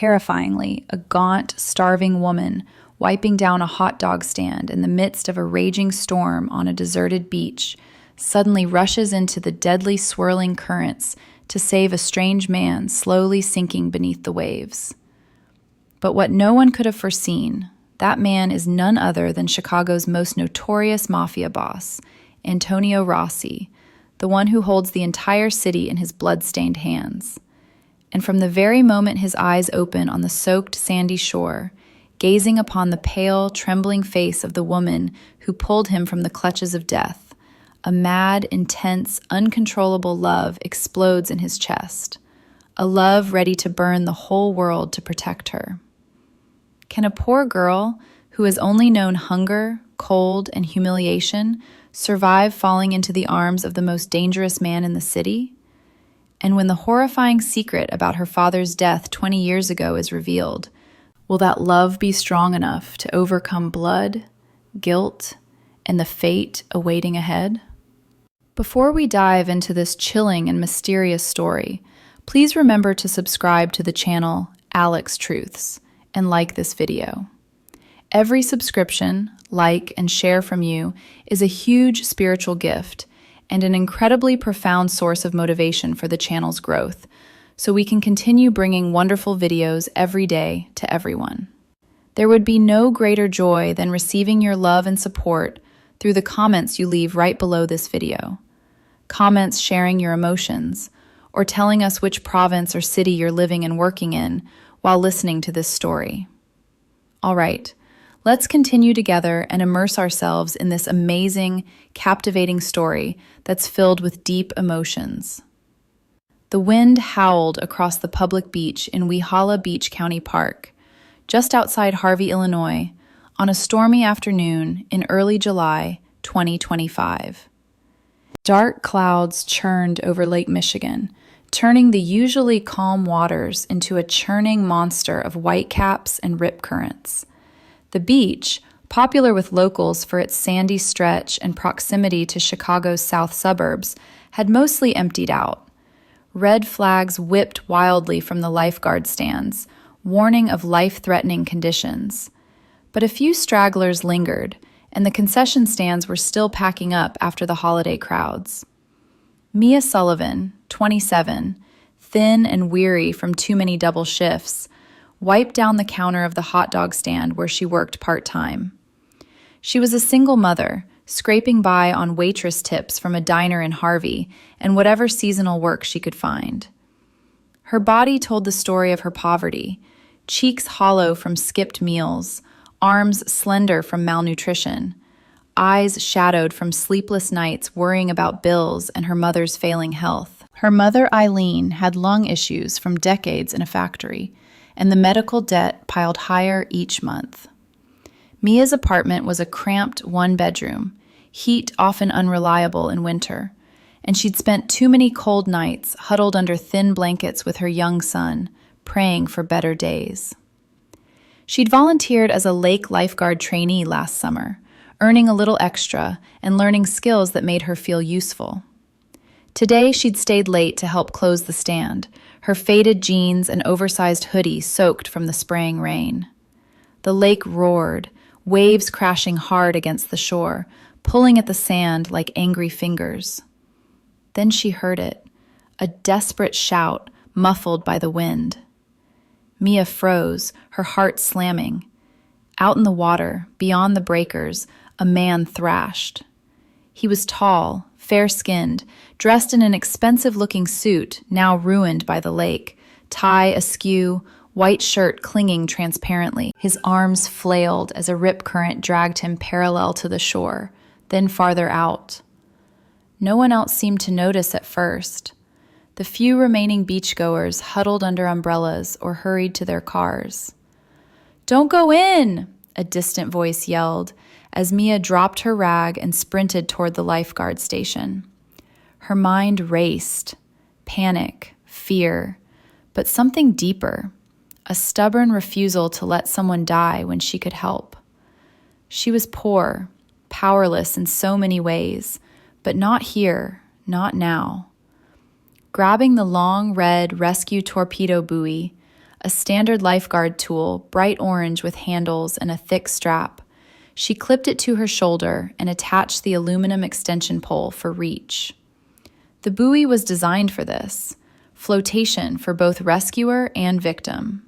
terrifyingly, a gaunt, starving woman wiping down a hot dog stand in the midst of a raging storm on a deserted beach suddenly rushes into the deadly swirling currents to save a strange man slowly sinking beneath the waves. But what no one could have foreseen, that man is none other than Chicago's most notorious mafia boss, Antonio Rossi, the one who holds the entire city in his bloodstained hands. And from the very moment his eyes open on the soaked sandy shore, gazing upon the pale, trembling face of the woman who pulled him from the clutches of death, a mad, intense, uncontrollable love explodes in his chest, a love ready to burn the whole world to protect her. Can a poor girl who has only known hunger, cold, and humiliation survive falling into the arms of the most dangerous man in the city? And when the horrifying secret about her father's death 20 years ago is revealed, will that love be strong enough to overcome blood, guilt, and the fate awaiting ahead? Before we dive into this chilling and mysterious story, please remember to subscribe to the channel Alex Truths and like this video. Every subscription, like, and share from you is a huge spiritual gift and an incredibly profound source of motivation for the channel's growth, so we can continue bringing wonderful videos every day to everyone. There would be no greater joy than receiving your love and support through the comments you leave right below this video. Comments sharing your emotions, or telling us which province or city you're living and working in while listening to this story. All right, let's continue together and immerse ourselves in this amazing, captivating story that's filled with deep emotions. The wind howled across the public beach in Weehawla Beach County Park, just outside Harvey, Illinois, on a stormy afternoon in early July 2025. Dark clouds churned over Lake Michigan, turning the usually calm waters into a churning monster of whitecaps and rip currents. The beach, popular with locals for its sandy stretch and proximity to Chicago's south suburbs, had mostly emptied out. Red flags whipped wildly from the lifeguard stands, warning of life-threatening conditions. But a few stragglers lingered, and the concession stands were still packing up after the holiday crowds. Mia Sullivan, 27, thin and weary from too many double shifts, wiped down the counter of the hot dog stand where she worked part-time. She was a single mother, scraping by on waitress tips from a diner in Harvey and whatever seasonal work she could find. Her body told the story of her poverty, cheeks hollow from skipped meals, arms slender from malnutrition, eyes shadowed from sleepless nights worrying about bills and her mother's failing health. Her mother, Eileen, had lung issues from decades in a factory, and the medical debt piled higher each month. Mia's apartment was a cramped one-bedroom, heat often unreliable in winter, and she'd spent too many cold nights huddled under thin blankets with her young son, praying for better days. She'd volunteered as a lake lifeguard trainee last summer, earning a little extra and learning skills that made her feel useful. Today, she'd stayed late to help close the stand, her faded jeans and oversized hoodie soaked from the spraying rain. The lake roared, waves crashing hard against the shore, pulling at the sand like angry fingers. Then she heard it, a desperate shout muffled by the wind. Mia froze, her heart slamming. Out in the water, beyond the breakers, a man thrashed. He was tall, fair-skinned, dressed in an expensive-looking suit, now ruined by the lake, tie askew, white shirt clinging transparently. His arms flailed as a rip current dragged him parallel to the shore, then farther out. No one else seemed to notice at first. The few remaining beachgoers huddled under umbrellas or hurried to their cars. "Don't go in!" a distant voice yelled as Mia dropped her rag and sprinted toward the lifeguard station. Her mind raced, panic, fear, but something deeper, a stubborn refusal to let someone die when she could help. She was poor, powerless in so many ways, but not here, not now. Grabbing the long red rescue torpedo buoy, a standard lifeguard tool, bright orange with handles and a thick strap. She clipped it to her shoulder and attached the aluminum extension pole for reach. The buoy was designed for this, flotation for both rescuer and victim.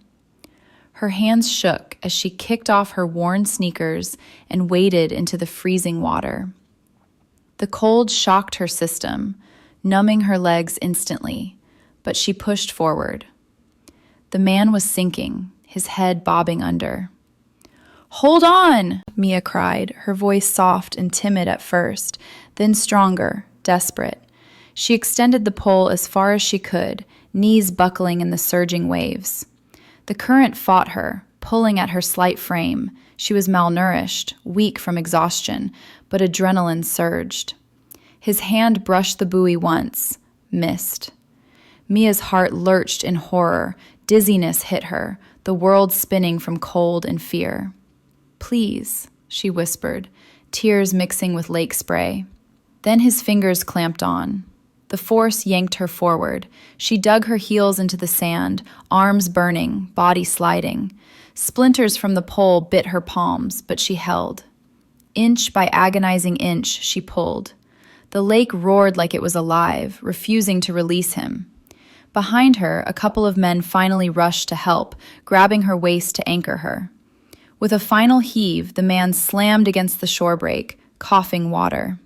Her hands shook as she kicked off her worn sneakers and waded into the freezing water. The cold shocked her system, numbing her legs instantly, but she pushed forward. The man was sinking, his head bobbing under. "Hold on!" Mia cried, her voice soft and timid at first, then stronger, desperate. She extended the pole as far as she could, knees buckling in the surging waves. The current fought her, pulling at her slight frame. She was malnourished, weak from exhaustion, but adrenaline surged. His hand brushed the buoy once, missed. Mia's heart lurched in horror. Dizziness hit her, the world spinning from cold and fear. "Please," she whispered, tears mixing with lake spray. Then his fingers clamped on. The force yanked her forward. She dug her heels into the sand, arms burning, body sliding. Splinters from the pole bit her palms, but she held. Inch by agonizing inch, she pulled. The lake roared like it was alive, refusing to release him. Behind her, a couple of men finally rushed to help, grabbing her waist to anchor her. With a final heave, the man slammed against the shore break, coughing water.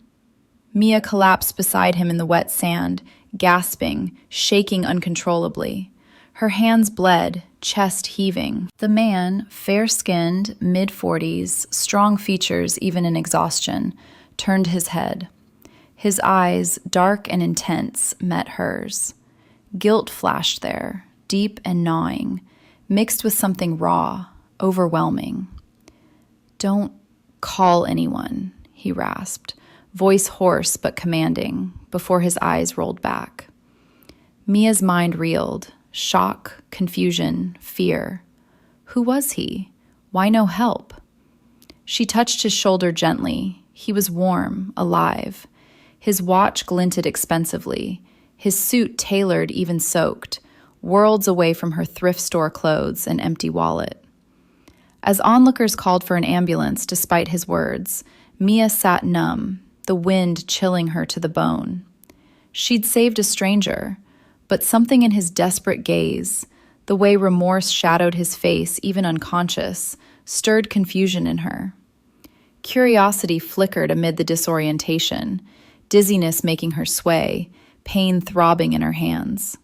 Mia collapsed beside him in the wet sand, gasping, shaking uncontrollably. Her hands bled, chest heaving. The man, fair-skinned, mid-40s, strong features even in exhaustion, turned his head. His eyes, dark and intense, met hers. Guilt flashed there, deep and gnawing, mixed with something raw, overwhelming. "Don't call anyone," he rasped, voice hoarse but commanding, before his eyes rolled back. Mia's mind reeled, shock, confusion, fear. Who was he? Why no help? She touched his shoulder gently. He was warm, alive. His watch glinted expensively, his suit tailored even soaked, worlds away from her thrift store clothes and empty wallet. As onlookers called for an ambulance despite his words, Mia sat numb, the wind chilling her to the bone. She'd saved a stranger, but something in his desperate gaze, the way remorse shadowed his face even unconscious, stirred confusion in her. Curiosity flickered amid the disorientation, dizziness making her sway, pain throbbing in her hands.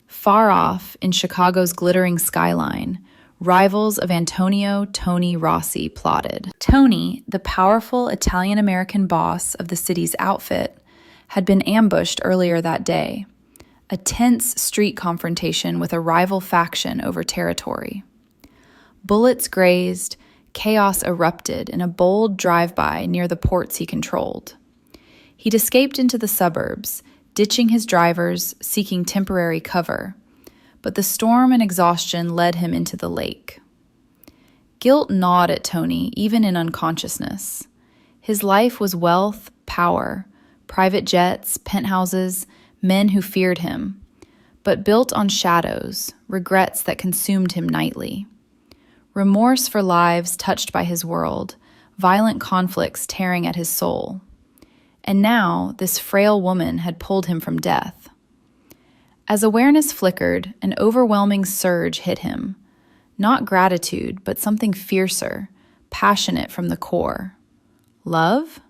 Far off, in Chicago's glittering skyline, rivals of Antonio Tony Rossi plotted. Tony, the powerful Italian-American boss of the city's outfit, had been ambushed earlier that day. A tense street confrontation with a rival faction over territory. Bullets grazed, chaos erupted in a bold drive-by near the ports he controlled. He'd escaped into the suburbs, ditching his drivers, seeking temporary cover, but the storm and exhaustion led him into the lake. Guilt gnawed at Tony, even in unconsciousness. His life was wealth, power, private jets, penthouses, men who feared him, but built on shadows, regrets that consumed him nightly. Remorse for lives touched by his world, violent conflicts tearing at his soul. And now, this frail woman had pulled him from death. As awareness flickered, an overwhelming surge hit him. Not gratitude, but something fiercer, passionate from the core. Love?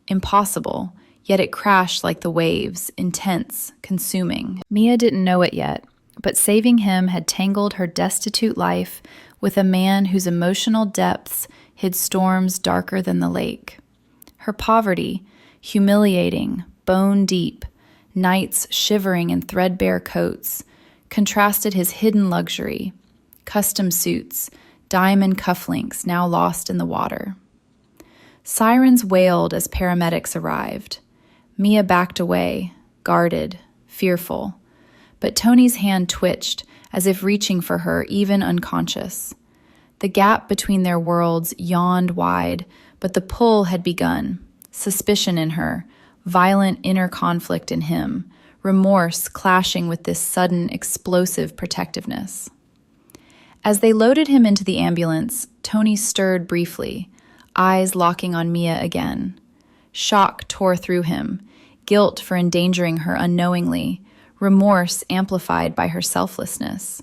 Impossible, yet it crashed like the waves, intense, consuming. Mia didn't know it yet, but saving him had tangled her destitute life with a man whose emotional depths hid storms darker than the lake. Her poverty, humiliating, bone deep, nights shivering in threadbare coats, contrasted his hidden luxury, custom suits, diamond cufflinks now lost in the water. Sirens wailed as paramedics arrived. Mia backed away, guarded, fearful, but Tony's hand twitched as if reaching for her even unconscious. The gap between their worlds yawned wide, but the pull had begun. Suspicion in her, violent inner conflict in him, remorse clashing with this sudden, explosive protectiveness. As they loaded him into the ambulance, Tony stirred briefly, eyes locking on Mia again. Shock tore through him, guilt for endangering her unknowingly, remorse amplified by her selflessness.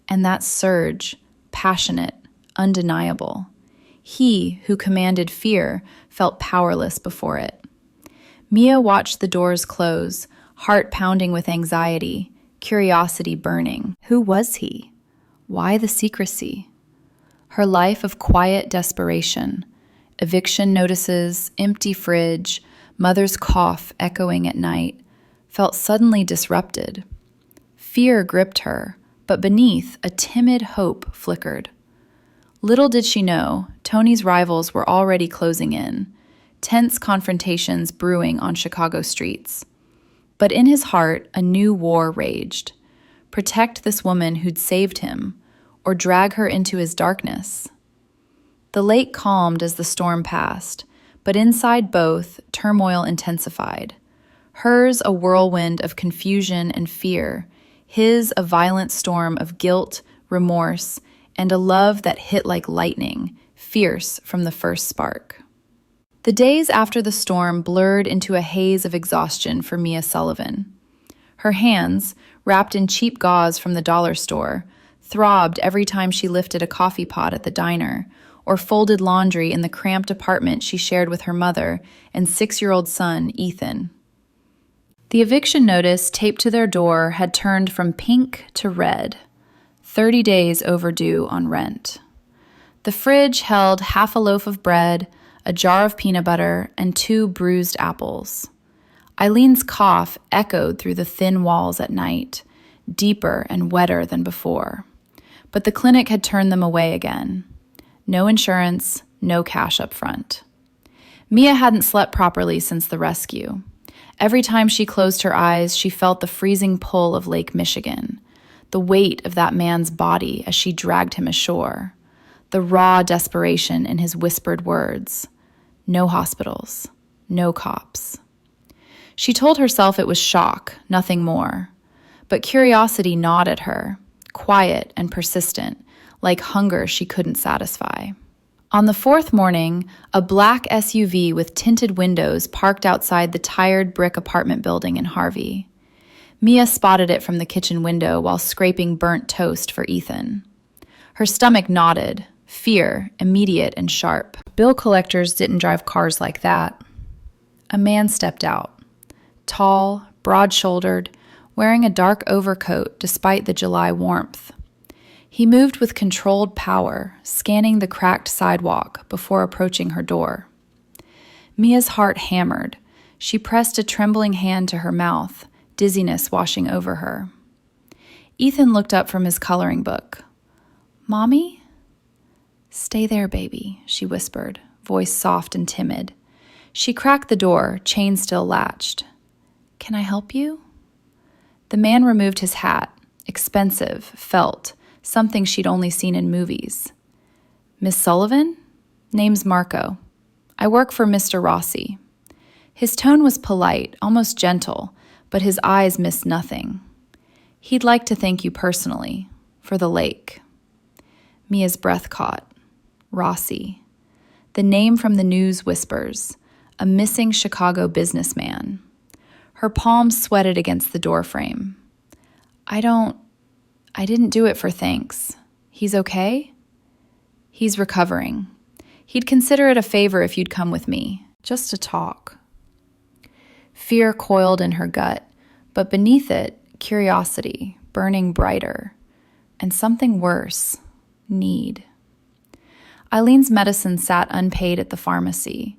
And that surge, passionate, undeniable. He, who commanded fear, felt powerless before it. Mia watched the doors close, heart pounding with anxiety, curiosity burning. Who was he? Why the secrecy? Her life of quiet desperation, eviction notices, empty fridge, mother's cough echoing at night, felt suddenly disrupted. Fear gripped her, but beneath, a timid hope flickered. Little did she know, Tony's rivals were already closing in, tense confrontations brewing on Chicago streets. But in his heart, a new war raged. Protect this woman who'd saved him, or drag her into his darkness. The lake calmed as the storm passed, but inside both, turmoil intensified. Hers a whirlwind of confusion and fear, his a violent storm of guilt, remorse, and a love that hit like lightning, fierce from the first spark. The days after the storm blurred into a haze of exhaustion for Mia Sullivan. Her hands, wrapped in cheap gauze from the dollar store, throbbed every time she lifted a coffee pot at the diner or folded laundry in the cramped apartment she shared with her mother and 6-year-old son, Ethan. The eviction notice taped to their door had turned from pink to red, 30 days overdue on rent. The fridge held half a loaf of bread, a jar of peanut butter, and 2 bruised apples. Eileen's cough echoed through the thin walls at night, deeper and wetter than before. But the clinic had turned them away again. No insurance, no cash up front. Mia hadn't slept properly since the rescue. Every time she closed her eyes, she felt the freezing pull of Lake Michigan, the weight of that man's body as she dragged him ashore, the raw desperation in his whispered words. No hospitals, no cops. She told herself it was shock, nothing more. But curiosity gnawed at her, quiet and persistent, like hunger she couldn't satisfy. On the 4th morning, a black SUV with tinted windows parked outside the tired brick apartment building in Harvey. Mia spotted it from the kitchen window while scraping burnt toast for Ethan. Her stomach knotted, fear, immediate and sharp. Bill collectors didn't drive cars like that. A man stepped out, tall, broad-shouldered, wearing a dark overcoat despite the July warmth. He moved with controlled power, scanning the cracked sidewalk before approaching her door. Mia's heart hammered. She pressed a trembling hand to her mouth, dizziness washing over her. Ethan looked up from his coloring book. "Mommy?" "Stay there, baby," she whispered, voice soft and timid. She cracked the door, chain still latched. "Can I help you?" The man removed his hat, expensive, felt, something she'd only seen in movies. "Miss Sullivan? Name's Marco. I work for Mr. Rossi." His tone was polite, almost gentle, but his eyes missed nothing. "He'd like to thank you personally, for the lake." Mia's breath caught. Rossi. The name from the news whispers, a missing Chicago businessman. Her palms sweated against the doorframe. I didn't do it for thanks. He's okay?" "He's recovering. He'd consider it a favor if you'd come with me, just to talk." Fear coiled in her gut, but beneath it, curiosity, burning brighter, and something worse, need. Eileen's medicine sat unpaid at the pharmacy.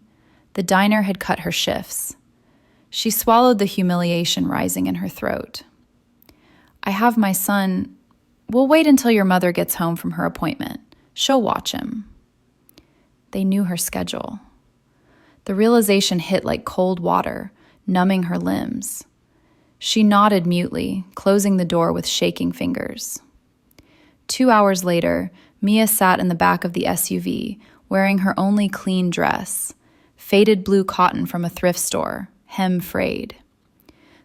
The diner had cut her shifts. She swallowed the humiliation rising in her throat. "I have my son. We'll wait until your mother gets home from her appointment. She'll watch him." They knew her schedule. The realization hit like cold water, numbing her limbs. She nodded mutely, closing the door with shaking fingers. 2 hours later, Mia sat in the back of the SUV, wearing her only clean dress, faded blue cotton from a thrift store, hem frayed.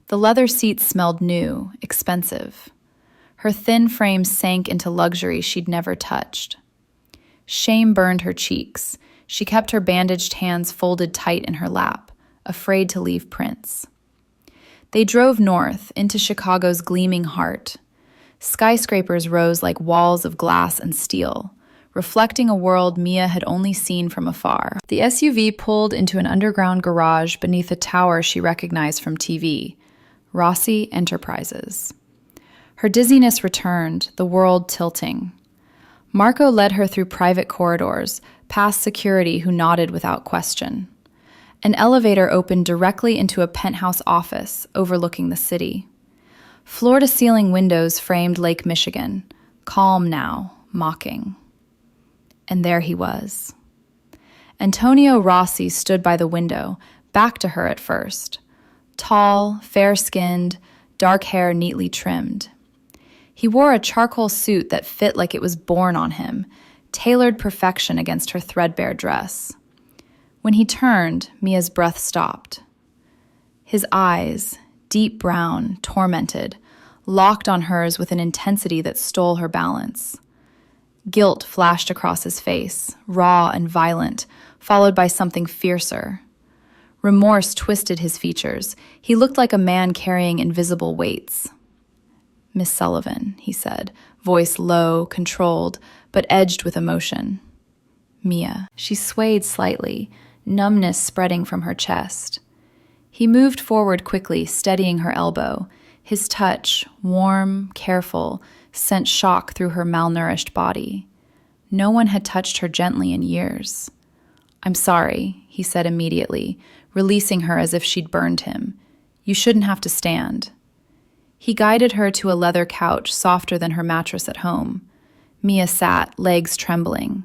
The leather seats smelled new, expensive. Her thin frame sank into luxury she'd never touched. Shame burned her cheeks. She kept her bandaged hands folded tight in her lap, afraid to leave prints. They drove north into Chicago's gleaming heart. Skyscrapers rose like walls of glass and steel, reflecting a world Mia had only seen from afar. The SUV pulled into an underground garage beneath a tower she recognized from TV, Rossi Enterprises. Her dizziness returned, the world tilting. Marco led her through private corridors, past security who nodded without question. An elevator opened directly into a penthouse office overlooking the city. Floor-to-ceiling windows framed Lake Michigan, calm now, mocking. And there he was. Antonio Rossi stood by the window, back to her at first. Tall, fair-skinned, dark hair neatly trimmed. He wore a charcoal suit that fit like it was born on him, tailored perfection against her threadbare dress. When he turned, Mia's breath stopped. His eyes, deep brown, tormented, locked on hers with an intensity that stole her balance. Guilt flashed across his face, raw and violent, followed by something fiercer. Remorse twisted his features. He looked like a man carrying invisible weights. "Miss Sullivan," he said, voice low, controlled, but edged with emotion. "Mia." She swayed slightly, numbness spreading from her chest. He moved forward quickly, steadying her elbow. His touch, warm, careful, sent shock through her malnourished body. No one had touched her gently in years. "I'm sorry," he said immediately, releasing her as if she'd burned him. "You shouldn't have to stand." He guided her to a leather couch softer than her mattress at home. Mia sat, legs trembling.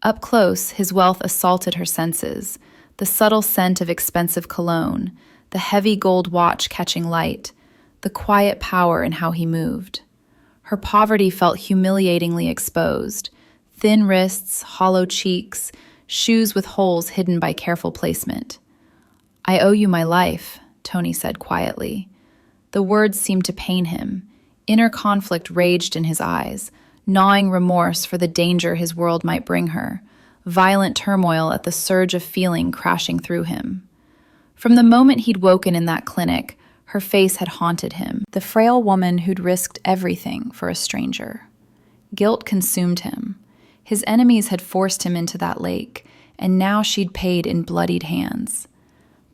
Up close, his wealth assaulted her senses, the subtle scent of expensive cologne, the heavy gold watch catching light, the quiet power in how he moved. Her poverty felt humiliatingly exposed, thin wrists, hollow cheeks, shoes with holes hidden by careful placement. "I owe you my life," Tony said quietly. The words seemed to pain him. Inner conflict raged in his eyes, gnawing remorse for the danger his world might bring her, violent turmoil at the surge of feeling crashing through him. From the moment he'd woken in that clinic, her face had haunted him, the frail woman who'd risked everything for a stranger. Guilt consumed him. His enemies had forced him into that lake, and now she'd paid in bloodied hands.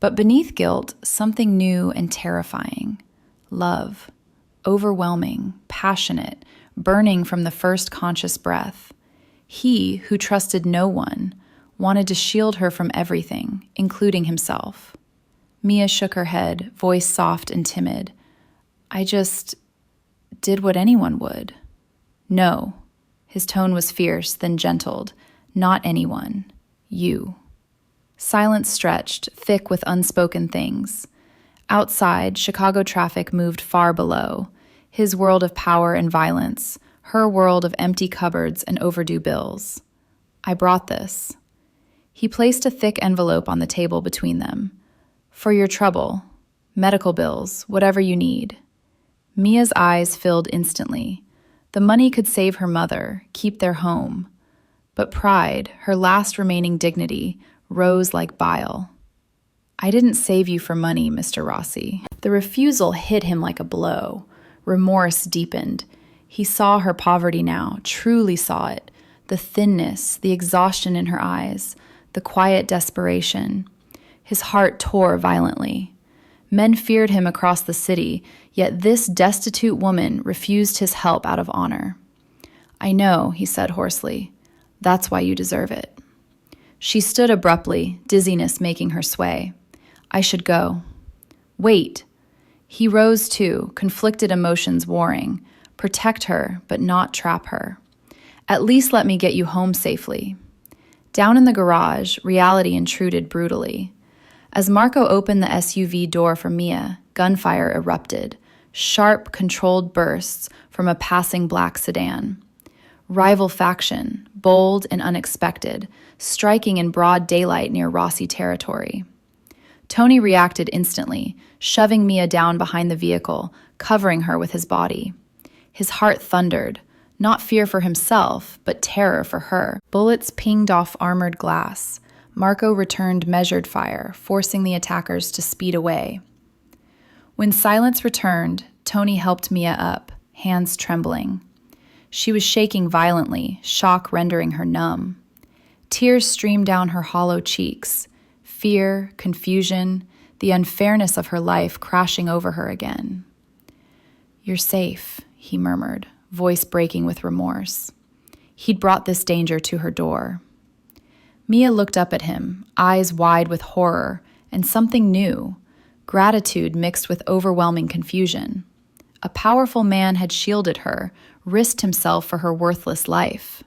But beneath guilt, something new and terrifying. Love. Overwhelming, passionate, burning from the first conscious breath. He, who trusted no one, wanted to shield her from everything, including himself. Mia shook her head, voice soft and timid. "I just did what anyone would." "No." His tone was fierce, then gentled. "Not anyone. You." Silence stretched, thick with unspoken things. Outside, Chicago traffic moved far below. His world of power and violence, her world of empty cupboards and overdue bills. "I brought this." He placed a thick envelope on the table between them. "For your trouble. Medical bills, whatever you need." Mia's eyes filled instantly. The money could save her mother, keep their home. But pride, her last remaining dignity, rose like bile. "I didn't save you for money, Mr. Rossi." The refusal hit him like a blow. Remorse deepened. He saw her poverty now, truly saw it. The thinness, the exhaustion in her eyes, the quiet desperation. His heart tore violently. Men feared him across the city, yet this destitute woman refused his help out of honor. "I know," he said hoarsely. "That's why you deserve it." She stood abruptly, dizziness making her sway. "I should go." "Wait." He rose too, conflicted emotions warring. Protect her, but not trap her. "At least let me get you home safely." Down in the garage, reality intruded brutally. As Marco opened the SUV door for Mia, gunfire erupted. Sharp, controlled bursts from a passing black sedan. Rival faction, bold and unexpected, striking in broad daylight near Rossi territory. Tony reacted instantly, shoving Mia down behind the vehicle, covering her with his body. His heart thundered, not fear for himself, but terror for her. Bullets pinged off armored glass. Marco returned measured fire, forcing the attackers to speed away. When silence returned, Tony helped Mia up, hands trembling. She was shaking violently, shock rendering her numb. Tears streamed down her hollow cheeks, fear, confusion, the unfairness of her life crashing over her again. "You're safe," he murmured, voice breaking with remorse. He'd brought this danger to her door. Mia looked up at him, eyes wide with horror, and something new, gratitude mixed with overwhelming confusion. A powerful man had shielded her, risked himself for her worthless life.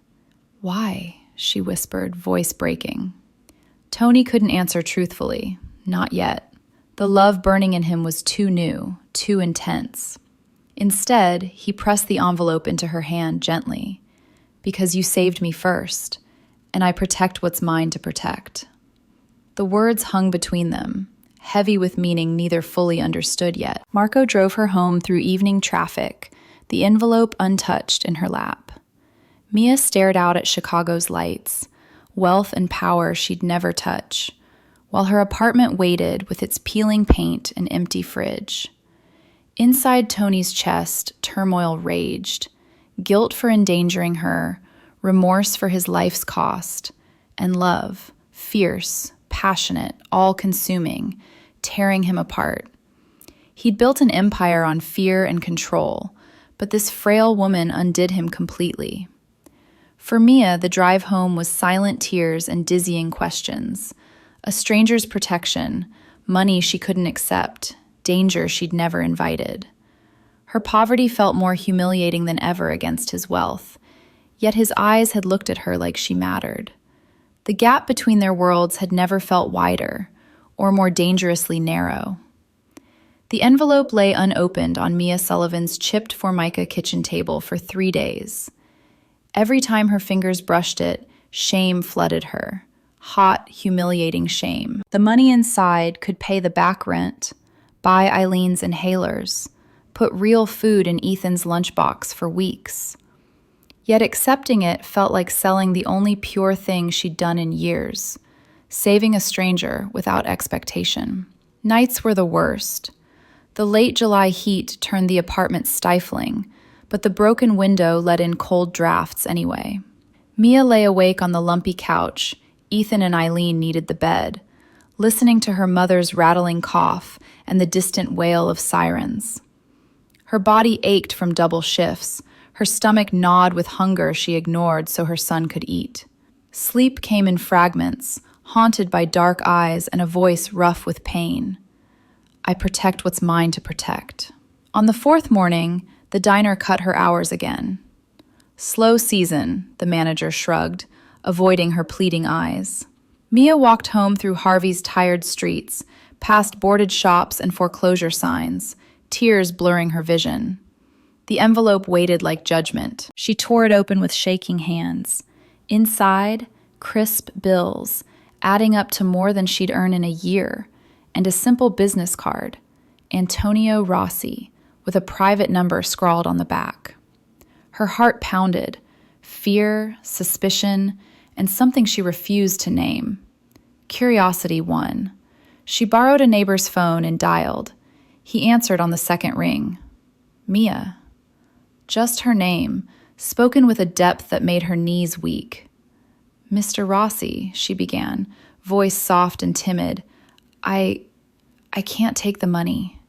"Why?" she whispered, voice breaking. Tony couldn't answer truthfully, not yet. The love burning in him was too new, too intense. Instead, he pressed the envelope into her hand gently. "Because you saved me first, and I protect what's mine to protect." The words hung between them, heavy with meaning neither fully understood yet. Marco drove her home through evening traffic, the envelope untouched in her lap. Mia stared out at Chicago's lights, wealth and power she'd never touch, while her apartment waited with its peeling paint and empty fridge. Inside Tony's chest, turmoil raged, guilt for endangering her, remorse for his life's cost, and love, fierce, passionate, all-consuming, tearing him apart. He'd built an empire on fear and control, but this frail woman undid him completely. For Mia, the drive home was silent tears and dizzying questions. A stranger's protection, money she couldn't accept, danger she'd never invited. Her poverty felt more humiliating than ever against his wealth, yet his eyes had looked at her like she mattered. The gap between their worlds had never felt wider, or more dangerously narrow. The envelope lay unopened on Mia Sullivan's chipped Formica kitchen table for 3 days. Every time her fingers brushed it, shame flooded her. Hot, humiliating shame. The money inside could pay the back rent, buy Eileen's inhalers, put real food in Ethan's lunchbox for weeks. Yet accepting it felt like selling the only pure thing she'd done in years, saving a stranger without expectation. Nights were the worst. The late July heat turned the apartment stifling, but the broken window let in cold drafts anyway. Mia lay awake on the lumpy couch. Ethan and Eileen needed the bed, listening to her mother's rattling cough and the distant wail of sirens. Her body ached from double shifts. Her stomach gnawed with hunger she ignored so her son could eat. Sleep came in fragments, haunted by dark eyes and a voice rough with pain. "I protect what's mine to protect." On the 4th morning, the diner cut her hours again. "Slow season," the manager shrugged, avoiding her pleading eyes. Mia walked home through Harvey's tired streets, past boarded shops and foreclosure signs, tears blurring her vision. The envelope waited like judgment. She tore it open with shaking hands. Inside, crisp bills, adding up to more than she'd earn in a year, and a simple business card, Antonio Rossi, with a private number scrawled on the back. Her heart pounded, fear, suspicion, and something she refused to name. Curiosity won. She borrowed a neighbor's phone and dialed. He answered on the 2nd ring. Mia. Just her name, spoken with a depth that made her knees weak. "Mr. Rossi," she began, voice soft and timid. I can't take the money."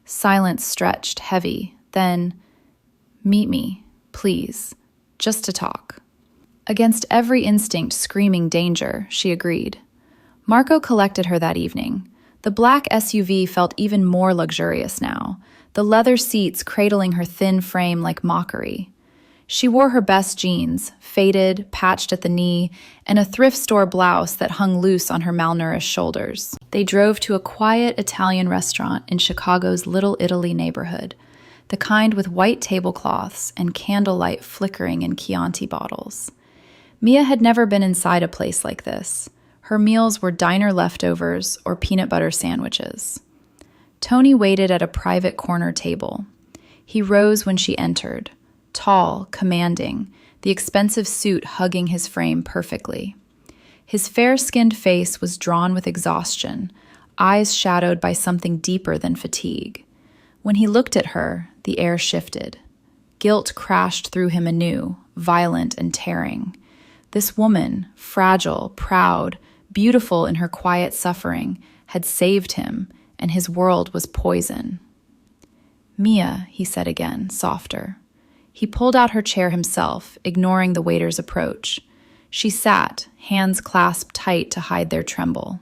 Silence stretched, heavy. Then, "Meet me, please, just to talk." Against every instinct screaming danger, she agreed. Marco collected her that evening. The black SUV felt even more luxurious now, the leather seats cradling her thin frame like mockery. She wore her best jeans, faded, patched at the knee, and a thrift store blouse that hung loose on her malnourished shoulders. They drove to a quiet Italian restaurant in Chicago's Little Italy neighborhood, the kind with white tablecloths and candlelight flickering in Chianti bottles. Mia had never been inside a place like this. Her meals were diner leftovers or peanut butter sandwiches. Tony waited at a private corner table. He rose when she entered, tall, commanding, the expensive suit hugging his frame perfectly. His fair-skinned face was drawn with exhaustion, eyes shadowed by something deeper than fatigue. When he looked at her, the air shifted. Guilt crashed through him anew, violent and tearing. This woman, fragile, proud, beautiful in her quiet suffering, had saved him, and his world was poison. "Mia," he said again, softer. He pulled out her chair himself, ignoring the waiter's approach. She sat, hands clasped tight to hide their tremble.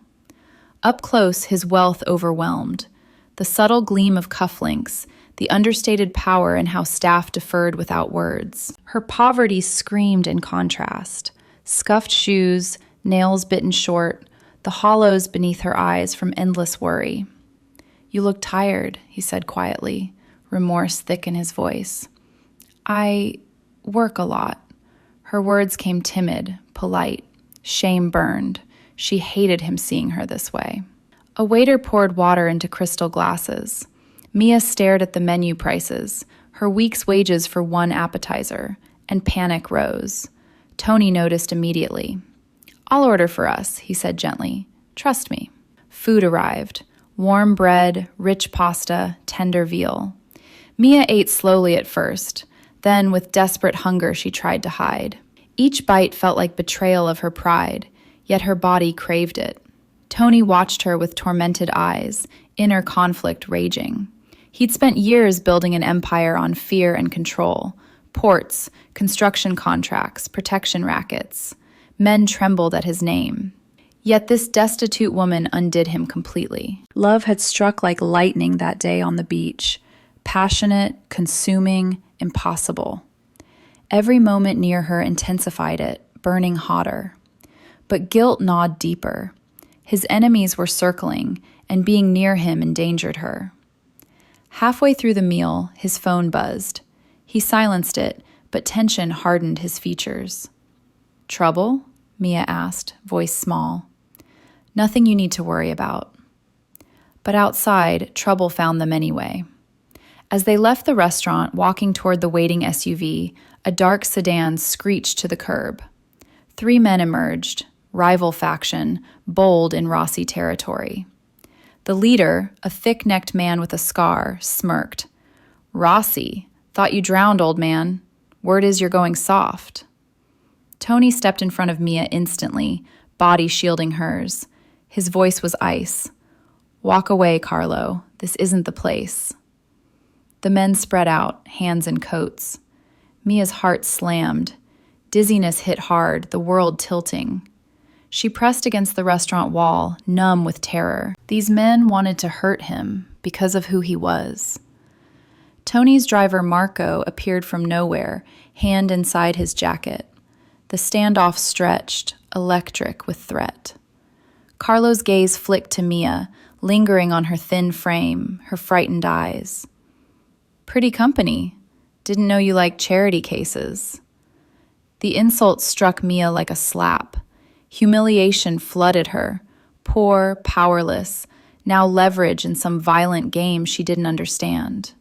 Up close, his wealth overwhelmed. The subtle gleam of cufflinks, the understated power in how staff deferred without words. Her poverty screamed in contrast. Scuffed shoes, nails bitten short, the hollows beneath her eyes from endless worry. "You look tired," he said quietly, remorse thick in his voice. "I work a lot." Her words came timid, polite, shame burned. She hated him seeing her this way. A waiter poured water into crystal glasses. Mia stared at the menu prices, her week's wages for one appetizer, and panic rose. Tony noticed immediately. "I'll order for us," he said gently. "Trust me." Food arrived. Warm bread, rich pasta, tender veal. Mia ate slowly at first. Then, with desperate hunger, she tried to hide. Each bite felt like betrayal of her pride, yet her body craved it. Tony watched her with tormented eyes, inner conflict raging. He'd spent years building an empire on fear and control. Ports, construction contracts, protection rackets. Men trembled at his name. Yet this destitute woman undid him completely. Love had struck like lightning that day on the beach. Passionate, consuming, impossible. Every moment near her intensified it, burning hotter. But guilt gnawed deeper. His enemies were circling, and being near him endangered her. Halfway through the meal, his phone buzzed. He silenced it, but tension hardened his features. "Trouble?" Mia asked, voice small. "Nothing you need to worry about." But outside, trouble found them anyway. As they left the restaurant, walking toward the waiting SUV, a dark sedan screeched to the curb. 3 men emerged, rival faction, bold in Rossi territory. The leader, a thick-necked man with a scar, smirked. "Rossi, thought you drowned, old man. Word is you're going soft." Tony stepped in front of Mia instantly, body shielding hers. His voice was ice. "Walk away, Carlo. This isn't the place." The men spread out, hands in coats. Mia's heart slammed. Dizziness hit hard, the world tilting. She pressed against the restaurant wall, numb with terror. These men wanted to hurt him because of who he was. Tony's driver, Marco, appeared from nowhere, hand inside his jacket. The standoff stretched, electric with threat. Carlo's gaze flicked to Mia, lingering on her thin frame, her frightened eyes. "Pretty company. Didn't know you liked charity cases." The insult struck Mia like a slap. Humiliation flooded her, poor, powerless, now leverage in some violent game she didn't understand.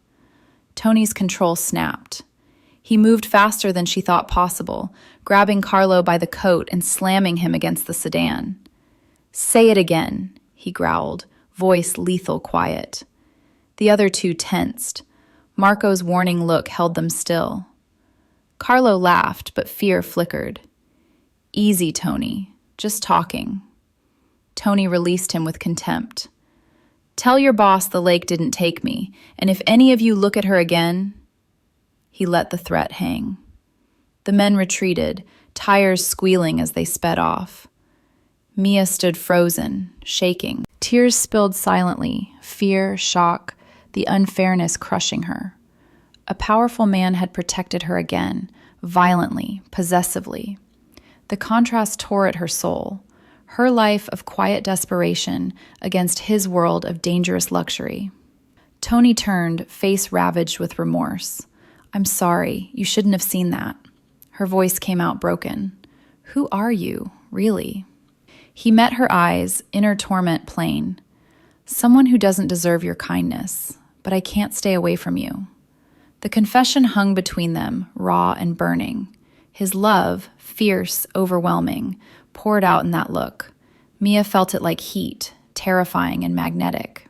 Tony's control snapped. He moved faster than she thought possible, grabbing Carlo by the coat and slamming him against the sedan. "Say it again," he growled, voice lethal quiet. The other two tensed. Marco's warning look held them still. Carlo laughed, but fear flickered. "Easy, Tony. Just talking." Tony released him with contempt. "Tell your boss the lake didn't take me, and if any of you look at her again..." He let the threat hang. The men retreated, tires squealing as they sped off. Mia stood frozen, shaking. Tears spilled silently, fear, shock, the unfairness crushing her. A powerful man had protected her again, violently, possessively. The contrast tore at her soul, her life of quiet desperation against his world of dangerous luxury. Tony turned, face ravaged with remorse. "I'm sorry, you shouldn't have seen that." Her voice came out broken. "Who are you, really?" He met her eyes, inner torment plain. "Someone who doesn't deserve your kindness, but I can't stay away from you." The confession hung between them, raw and burning. His love, fierce, overwhelming, poured out in that look. Mia felt it like heat, terrifying and magnetic.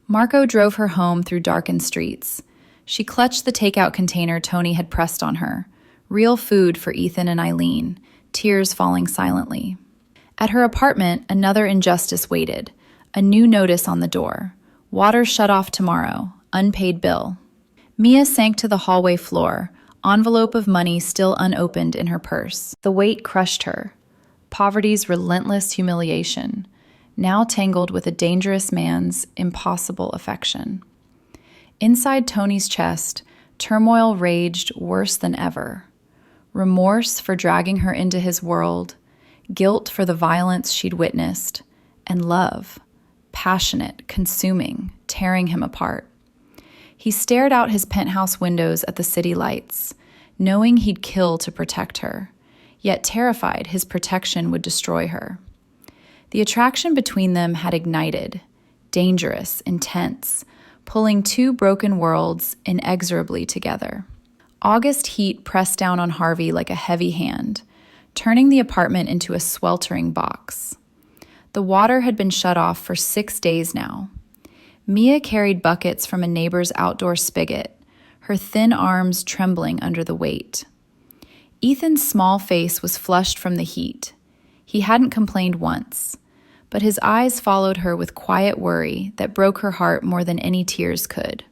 Marco drove her home through darkened streets. She clutched the takeout container Tony had pressed on her. Real food for Ethan and Eileen, tears falling silently. At her apartment, another injustice waited. A new notice on the door. Water shut off tomorrow. Unpaid bill. Mia sank to the hallway floor, envelope of money still unopened in her purse. The weight crushed her. Poverty's relentless humiliation, now tangled with a dangerous man's impossible affection. Inside Tony's chest, turmoil raged worse than ever. Remorse for dragging her into his world, guilt for the violence she'd witnessed, and love, passionate, consuming, tearing him apart. He stared out his penthouse windows at the city lights, knowing he'd kill to protect her, yet terrified his protection would destroy her. The attraction between them had ignited, dangerous, intense, pulling two broken worlds inexorably together. August heat pressed down on Harvey like a heavy hand, turning the apartment into a sweltering box. The water had been shut off for 6 days now. Mia carried buckets from a neighbor's outdoor spigot, her thin arms trembling under the weight. Ethan's small face was flushed from the heat. He hadn't complained once, but his eyes followed her with quiet worry that broke her heart more than any tears could.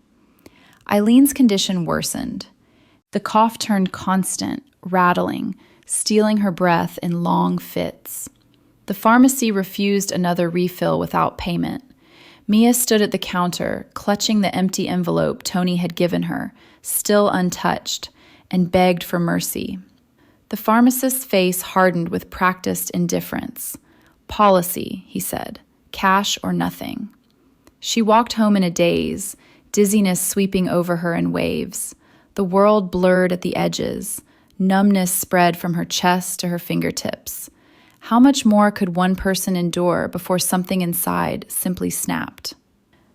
Eileen's condition worsened. The cough turned constant, rattling, stealing her breath in long fits. The pharmacy refused another refill without payment. Mia stood at the counter, clutching the empty envelope Tony had given her, still untouched, and begged for mercy. The pharmacist's face hardened with practiced indifference. Policy, he said, cash or nothing. She walked home in a daze, dizziness sweeping over her in waves. The world blurred at the edges. Numbness spread from her chest to her fingertips. How much more could one person endure before something inside simply snapped?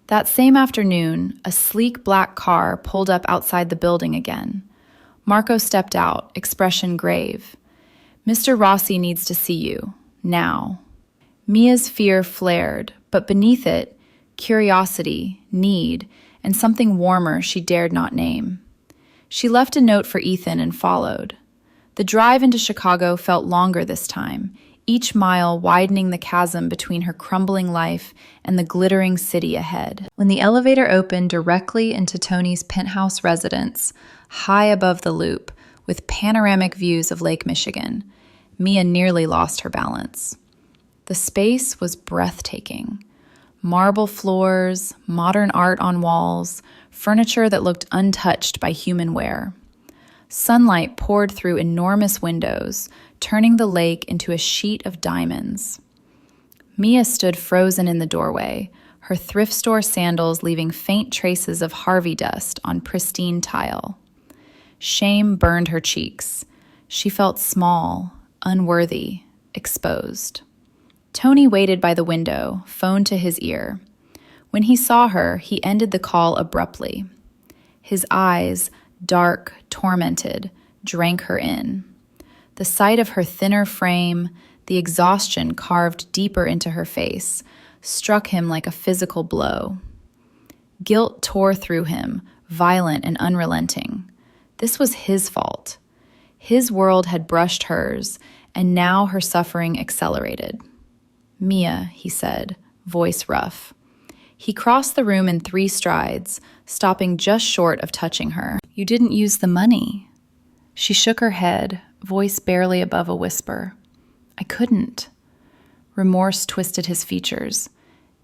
That same afternoon, a sleek black car pulled up outside the building again. Marco stepped out, expression grave. "Mr. Rossi needs to see you. Now." Mia's fear flared, but beneath it, curiosity, need, and something warmer she dared not name. She left a note for Ethan and followed. The drive into Chicago felt longer this time, each mile widening the chasm between her crumbling life and the glittering city ahead. When the elevator opened directly into Tony's penthouse residence, high above the loop, with panoramic views of Lake Michigan, Mia nearly lost her balance. The space was breathtaking. Marble floors, modern art on walls, furniture that looked untouched by human wear. Sunlight poured through enormous windows, turning the lake into a sheet of diamonds. Mia stood frozen in the doorway, her thrift store sandals leaving faint traces of Harvey dust on pristine tile. Shame burned her cheeks. She felt small, unworthy, exposed. Tony waited by the window, phone to his ear. When he saw her, he ended the call abruptly. His eyes, dark, tormented, drank her in. The sight of her thinner frame, the exhaustion carved deeper into her face, struck him like a physical blow. Guilt tore through him, violent and unrelenting. This was his fault. His world had brushed hers, and now her suffering accelerated. "Mia," he said, voice rough. He crossed the room in 3 strides, stopping just short of touching her. "You didn't use the money." She shook her head, voice barely above a whisper. "I couldn't." Remorse twisted his features.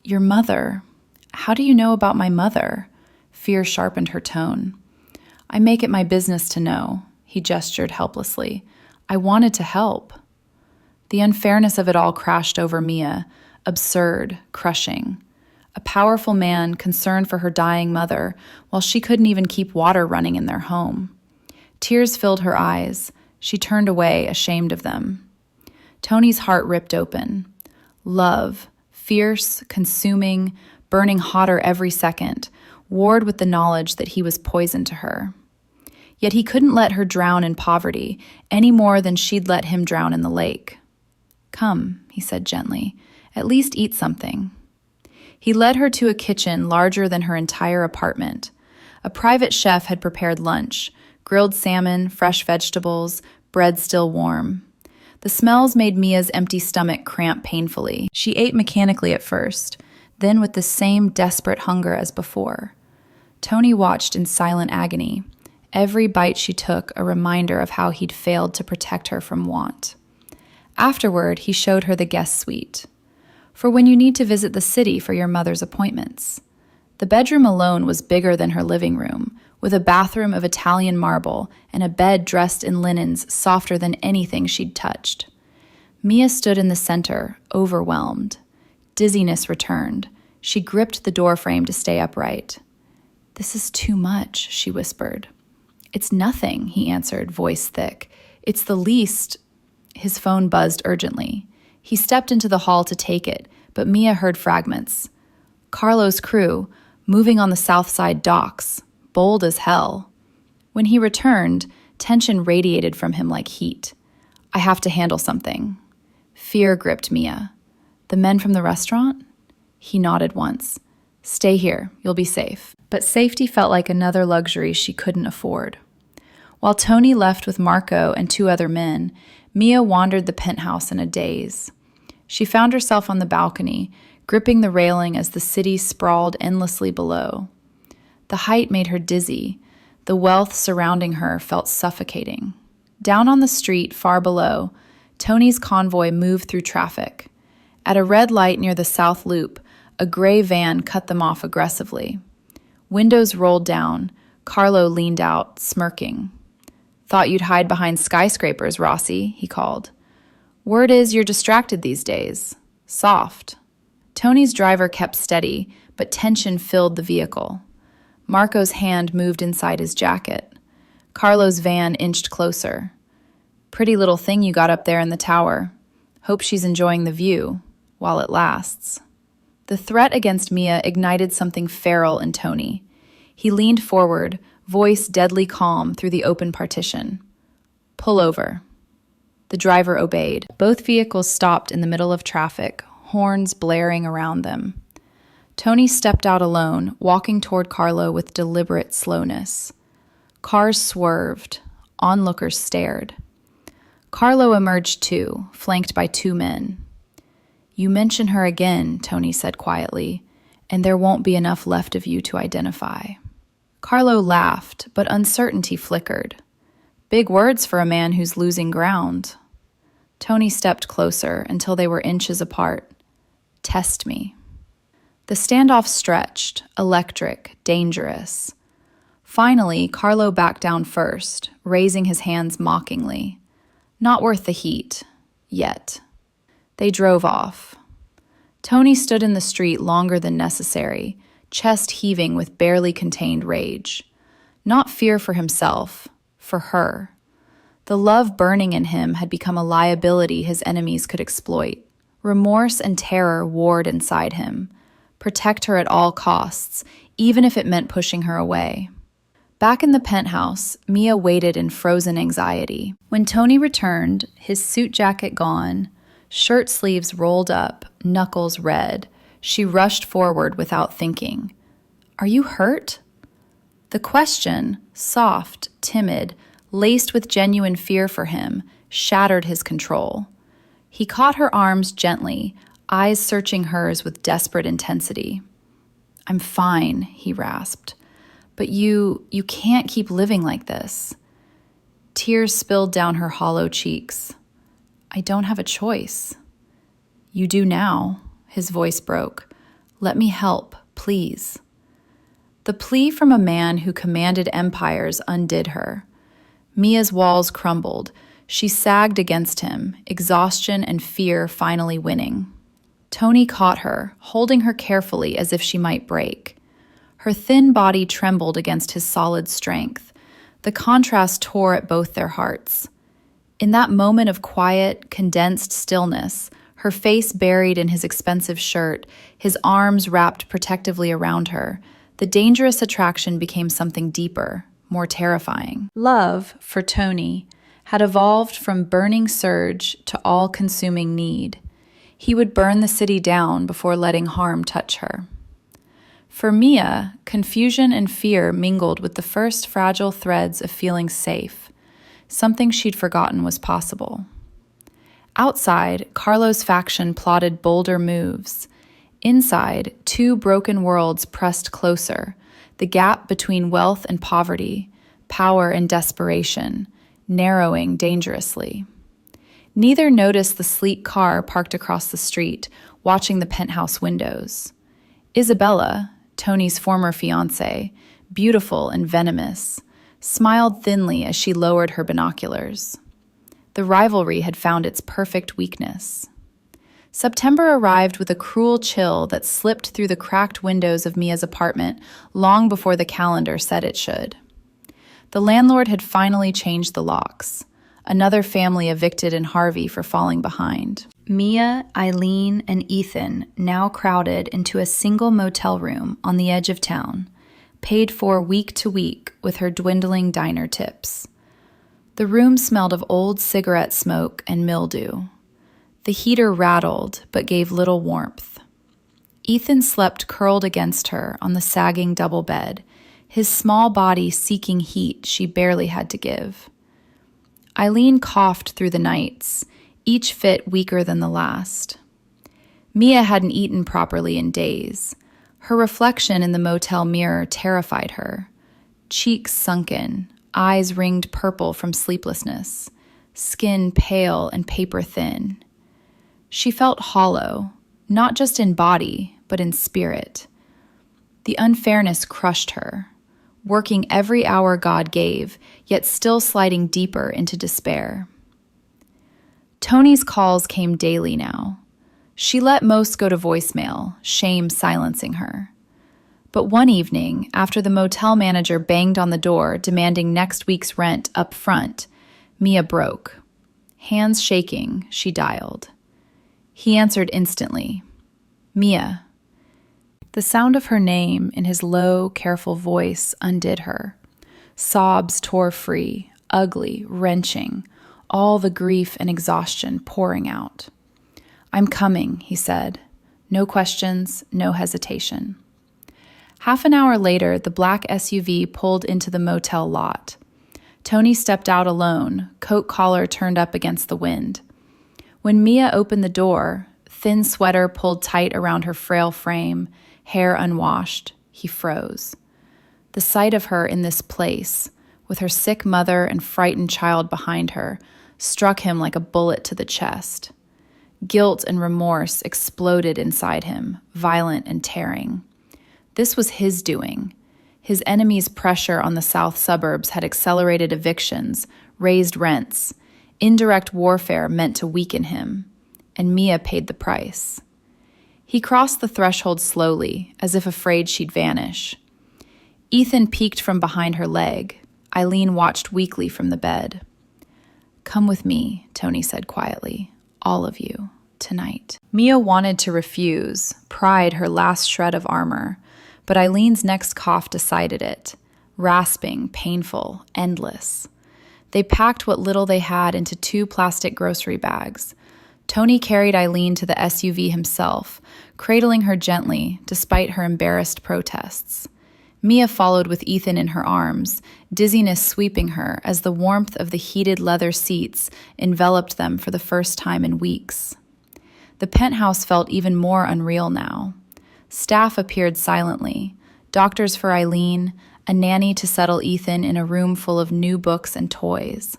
"Your mother. How do you know about my mother?" Fear sharpened her tone. "I make it my business to know." He gestured helplessly. "I wanted to help." The unfairness of it all crashed over Mia, absurd, crushing. A powerful man concerned for her dying mother, while she couldn't even keep water running in their home. Tears filled her eyes. She turned away, ashamed of them. Tony's heart ripped open. Love, fierce, consuming, burning hotter every second, warred with the knowledge that he was poison to her. Yet he couldn't let her drown in poverty any more than she'd let him drown in the lake. "Come," he said gently, "at least eat something." He led her to a kitchen larger than her entire apartment. A private chef had prepared lunch: grilled salmon, fresh vegetables, bread still warm. The smells made Mia's empty stomach cramp painfully. She ate mechanically at first, then with the same desperate hunger as before. Tony watched in silent agony, every bite she took a reminder of how he'd failed to protect her from want. Afterward, he showed her the guest suite. For when you need to visit the city for your mother's appointments. The bedroom alone was bigger than her living room, with a bathroom of Italian marble and a bed dressed in linens softer than anything she'd touched. Mia stood in the center, overwhelmed. Dizziness returned. She gripped the doorframe to stay upright. "This is too much," she whispered. "It's nothing," he answered, voice thick. "It's the least." His phone buzzed urgently. He stepped into the hall to take it, but Mia heard fragments. Carlo's crew, moving on the south side docks, bold as hell. When he returned, tension radiated from him like heat. "I have to handle something." Fear gripped Mia. "The men from the restaurant?" He nodded once. "Stay here, you'll be safe." But safety felt like another luxury she couldn't afford. While Tony left with Marco and 2 other men, Mia wandered the penthouse in a daze. She found herself on the balcony, gripping the railing as the city sprawled endlessly below. The height made her dizzy. The wealth surrounding her felt suffocating. Down on the street, far below, Tony's convoy moved through traffic. At a red light near the South Loop, a gray van cut them off aggressively. Windows rolled down. Carlo leaned out, smirking. "Thought you'd hide behind skyscrapers, Rossi," he called. "Word is you're distracted these days. Soft." Tony's driver kept steady, but tension filled the vehicle. Marco's hand moved inside his jacket. Carlo's van inched closer. "Pretty little thing you got up there in the tower. Hope she's enjoying the view, while it lasts." The threat against Mia ignited something feral in Tony. He leaned forward, voice deadly calm through the open partition. "Pull over." The driver obeyed. Both vehicles stopped in the middle of traffic, horns blaring around them. Tony stepped out alone, walking toward Carlo with deliberate slowness. Cars swerved. Onlookers stared. Carlo emerged too, flanked by 2 men. "You mention her again," Tony said quietly, "and there won't be enough left of you to identify." Carlo laughed, but uncertainty flickered. Big words for a man who's losing ground. Tony stepped closer until they were inches apart. "Test me." The standoff stretched, electric, dangerous. Finally, Carlo backed down first, raising his hands mockingly. Not worth the heat. Yet. They drove off. Tony stood in the street longer than necessary, chest heaving with barely contained rage. Not fear for himself, for her. The love burning in him had become a liability his enemies could exploit. Remorse and terror warred inside him. Protect her at all costs, even if it meant pushing her away. Back in the penthouse, Mia waited in frozen anxiety. When Tony returned, his suit jacket gone, shirt sleeves rolled up, knuckles red, she rushed forward without thinking. "Are you hurt?" The question, soft, timid, laced with genuine fear for him, shattered his control. He caught her arms gently, eyes searching hers with desperate intensity. "I'm fine," he rasped. "But you can't keep living like this." Tears spilled down her hollow cheeks. "I don't have a choice." "You do now," his voice broke. "Let me help, please." The plea from a man who commanded empires undid her. Mia's walls crumbled. She sagged against him, exhaustion and fear finally winning. Tony caught her, holding her carefully as if she might break. Her thin body trembled against his solid strength. The contrast tore at both their hearts. In that moment of quiet, condensed stillness, her face buried in his expensive shirt, his arms wrapped protectively around her, the dangerous attraction became something deeper, more terrifying. Love, for Tony, had evolved from burning surge to all-consuming need. He would burn the city down before letting harm touch her. For Mia, confusion and fear mingled with the first fragile threads of feeling safe, something she'd forgotten was possible. Outside, Carlo's faction plotted bolder moves. Inside, two broken worlds pressed closer, the gap between wealth and poverty, power and desperation, narrowing dangerously. Neither noticed the sleek car parked across the street, watching the penthouse windows. Isabella, Tony's former fiancée, beautiful and venomous, smiled thinly as she lowered her binoculars. The rivalry had found its perfect weakness. September arrived with a cruel chill that slipped through the cracked windows of Mia's apartment long before the calendar said it should. The landlord had finally changed the locks. Another family evicted in Harvey for falling behind. Mia, Eileen, and Ethan now crowded into a single motel room on the edge of town, paid for week to week with her dwindling diner tips. The room smelled of old cigarette smoke and mildew. The heater rattled but gave little warmth. Ethan slept curled against her on the sagging double bed, his small body seeking heat she barely had to give. Eileen coughed through the nights, each fit weaker than the last. Mia hadn't eaten properly in days. Her reflection in the motel mirror terrified her. Cheeks sunken, eyes ringed purple from sleeplessness, skin pale and paper thin. She felt hollow, not just in body, but in spirit. The unfairness crushed her, working every hour God gave, yet still sliding deeper into despair. Tony's calls came daily now. She let most go to voicemail, shame silencing her. But one evening, after the motel manager banged on the door demanding next week's rent up front, Mia broke. Hands shaking, she dialed. He answered instantly. Mia. The sound of her name in his low, careful voice undid her. Sobs tore free, ugly, wrenching, all the grief and exhaustion pouring out. I'm coming, he said. No questions, no hesitation. Half an hour later, the black SUV pulled into the motel lot. Tony stepped out alone, coat collar turned up against the wind. When Mia opened the door, thin sweater pulled tight around her frail frame, hair unwashed, he froze. The sight of her in this place, with her sick mother and frightened child behind her, struck him like a bullet to the chest. Guilt and remorse exploded inside him, violent and tearing. This was his doing. His enemies' pressure on the south suburbs had accelerated evictions, raised rents, indirect warfare meant to weaken him, and Mia paid the price. He crossed the threshold slowly, as if afraid she'd vanish. Ethan peeked from behind her leg. Eileen watched weakly from the bed. Come with me, Tony said quietly. All of you, tonight. Mia wanted to refuse, pride her last shred of armor, but Eileen's next cough decided it. Rasping, painful, endless. They packed what little they had into 2 plastic grocery bags. Tony carried Eileen to the SUV himself, cradling her gently despite her embarrassed protests. Mia followed with Ethan in her arms, dizziness sweeping her as the warmth of the heated leather seats enveloped them for the first time in weeks. The penthouse felt even more unreal now. Staff appeared silently, doctors for Eileen, a nanny to settle Ethan in a room full of new books and toys.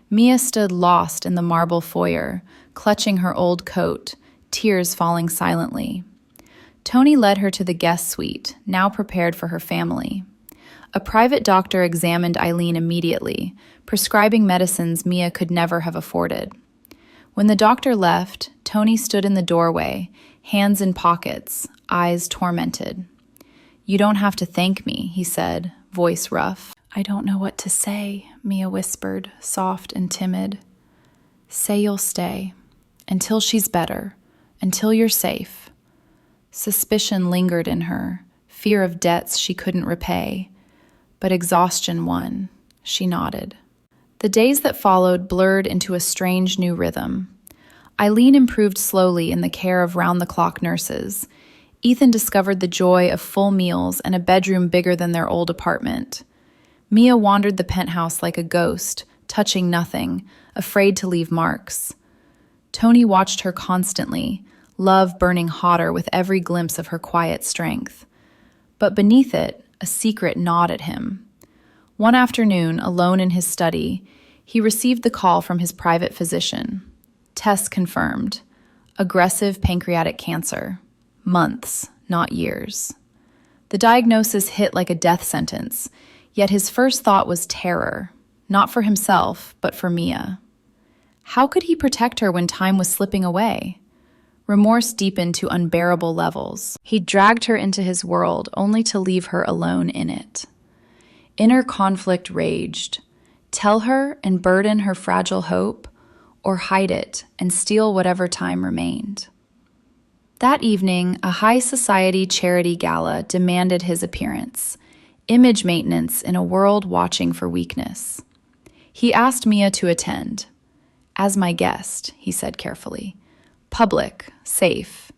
Mia stood lost in the marble foyer, clutching her old coat, tears falling silently. Tony led her to the guest suite, now prepared for her family. A private doctor examined Eileen immediately, prescribing medicines Mia could never have afforded. When the doctor left, Tony stood in the doorway, hands in pockets, eyes tormented. You don't have to thank me, he said, voice rough. I don't know what to say, Mia whispered, soft and timid. Say you'll stay. Until she's better. Until you're safe. Suspicion lingered in her, fear of debts she couldn't repay. but exhaustion won. She nodded. The days that followed blurred into a strange new rhythm. Eileen improved slowly in the care of round-the-clock nurses. Ethan discovered the joy of full meals and a bedroom bigger than their old apartment. Mia wandered the penthouse like a ghost, touching nothing, afraid to leave marks. Tony watched her constantly, love burning hotter with every glimpse of her quiet strength. But beneath it, a secret gnawed at him. One afternoon, alone in his study, he received the call from his private physician. Tests confirmed. Aggressive pancreatic cancer. Months, not years. The diagnosis hit like a death sentence, yet his first thought was terror, not for himself, but for Mia. How could he protect her when time was slipping away? Remorse deepened to unbearable levels. He dragged her into his world only to leave her alone in it. Inner conflict raged. Tell her and burden her fragile hope, or hide it and steal whatever time remained. That evening, a high society charity gala demanded his appearance, image maintenance in a world watching for weakness. He asked Mia to attend. As my guest, he said carefully. Public, safe.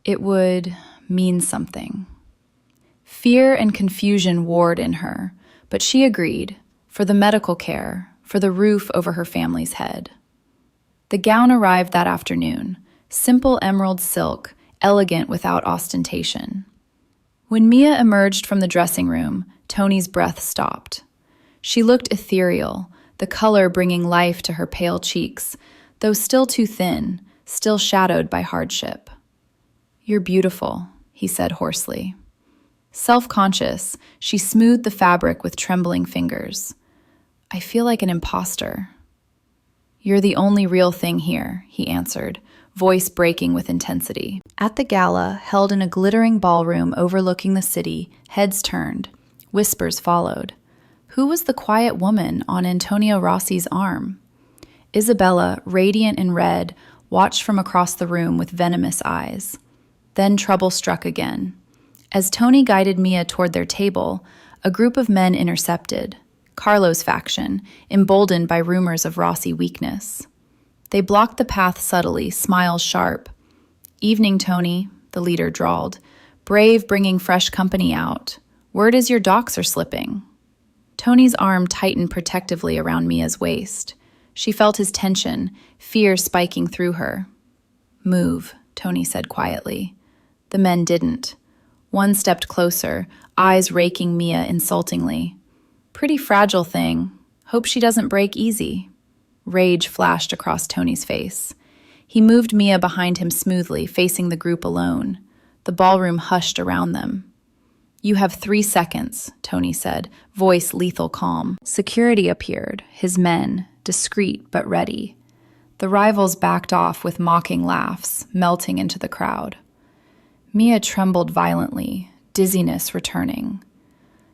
It would mean something. Fear and confusion warred in her, but she agreed, for the medical care, for the roof over her family's head. The gown arrived that afternoon, simple emerald silk, elegant without ostentation. When Mia emerged from the dressing room, Tony's breath stopped. She looked ethereal, the color bringing life to her pale cheeks, though still too thin, still shadowed by hardship. "You're beautiful," he said hoarsely. Self-conscious, she smoothed the fabric with trembling fingers. "I feel like an imposter." "You're the only real thing here," he answered, voice breaking with intensity. At the gala, held in a glittering ballroom overlooking the city, heads turned. Whispers followed. Who was the quiet woman on Antonio Rossi's arm? Isabella, radiant in red, watched from across the room with venomous eyes. Then trouble struck again. As Tony guided Mia toward their table, a group of men intercepted. Carlo's faction, emboldened by rumors of Rossi weakness. They blocked the path subtly, smiles sharp. "Evening, Tony," the leader drawled. "Brave bringing fresh company out. Word is your docs are slipping." Tony's arm tightened protectively around Mia's waist. She felt his tension, fear spiking through her. "Move," Tony said quietly. The men didn't. One stepped closer, eyes raking Mia insultingly. "Pretty fragile thing. Hope she doesn't break easy." Rage flashed across Tony's face. He moved Mia behind him smoothly, facing the group alone. The ballroom hushed around them. "You have 3 seconds," Tony said, voice lethal calm. Security appeared, his men, discreet but ready. The rivals backed off with mocking laughs, melting into the crowd. Mia trembled violently, dizziness returning.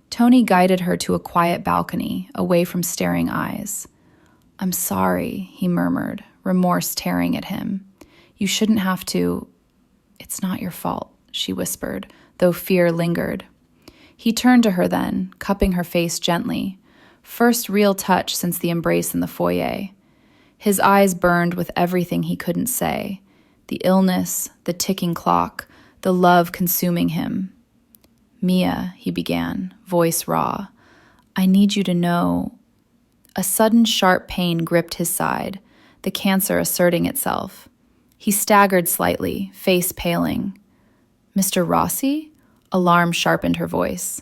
Tony guided her to a quiet balcony, away from staring eyes. "I'm sorry," he murmured, remorse tearing at him. "You shouldn't have to." "It's not your fault," she whispered, though fear lingered. He turned to her then, cupping her face gently. First real touch since the embrace in the foyer. His eyes burned with everything he couldn't say. The illness, the ticking clock, the love consuming him. "Mia," he began, voice raw. "I need you to know." A sudden sharp pain gripped his side, the cancer asserting itself. He staggered slightly, face paling. "Mr. Rossi?" Alarm sharpened her voice.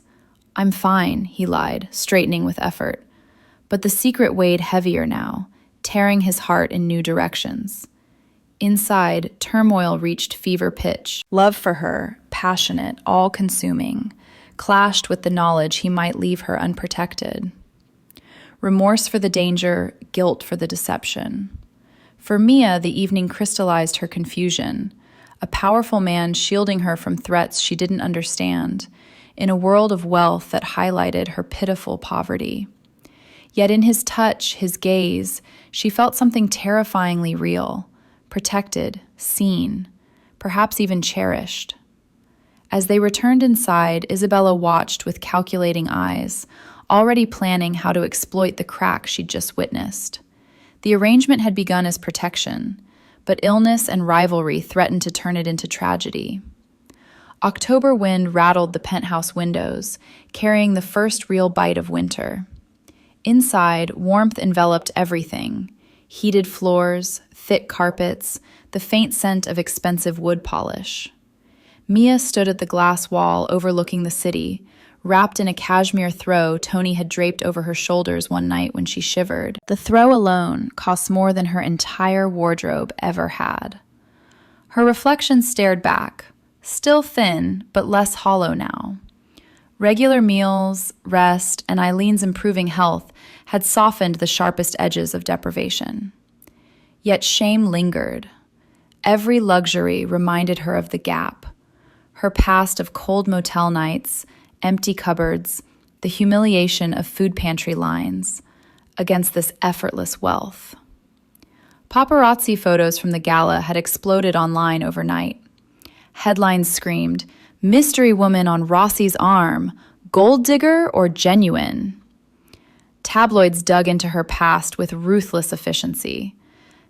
"I'm fine," he lied, straightening with effort. But the secret weighed heavier now, tearing his heart in new directions. Inside, turmoil reached fever pitch. Love for her, passionate, all-consuming, clashed with the knowledge he might leave her unprotected. Remorse for the danger, guilt for the deception. For Mia, the evening crystallized her confusion, a powerful man shielding her from threats she didn't understand, in a world of wealth that highlighted her pitiful poverty. Yet in his touch, his gaze, she felt something terrifyingly real, protected, seen, perhaps even cherished. As they returned inside, Isabella watched with calculating eyes, already planning how to exploit the crack she'd just witnessed. The arrangement had begun as protection, but illness and rivalry threatened to turn it into tragedy. October wind rattled the penthouse windows, carrying the first real bite of winter. Inside, warmth enveloped everything: heated floors, thick carpets, the faint scent of expensive wood polish. Mia stood at the glass wall overlooking the city, wrapped in a cashmere throw Tony had draped over her shoulders one night when she shivered. The throw alone cost more than her entire wardrobe ever had. Her reflection stared back, still thin, but less hollow now. Regular meals, rest, and Eileen's improving health had softened the sharpest edges of deprivation. Yet shame lingered. Every luxury reminded her of the gap. Her past of cold motel nights, empty cupboards, the humiliation of food pantry lines, against this effortless wealth. Paparazzi photos from the gala had exploded online overnight. Headlines screamed, "Mystery woman on Rossi's arm, gold digger or genuine?" Tabloids dug into her past with ruthless efficiency.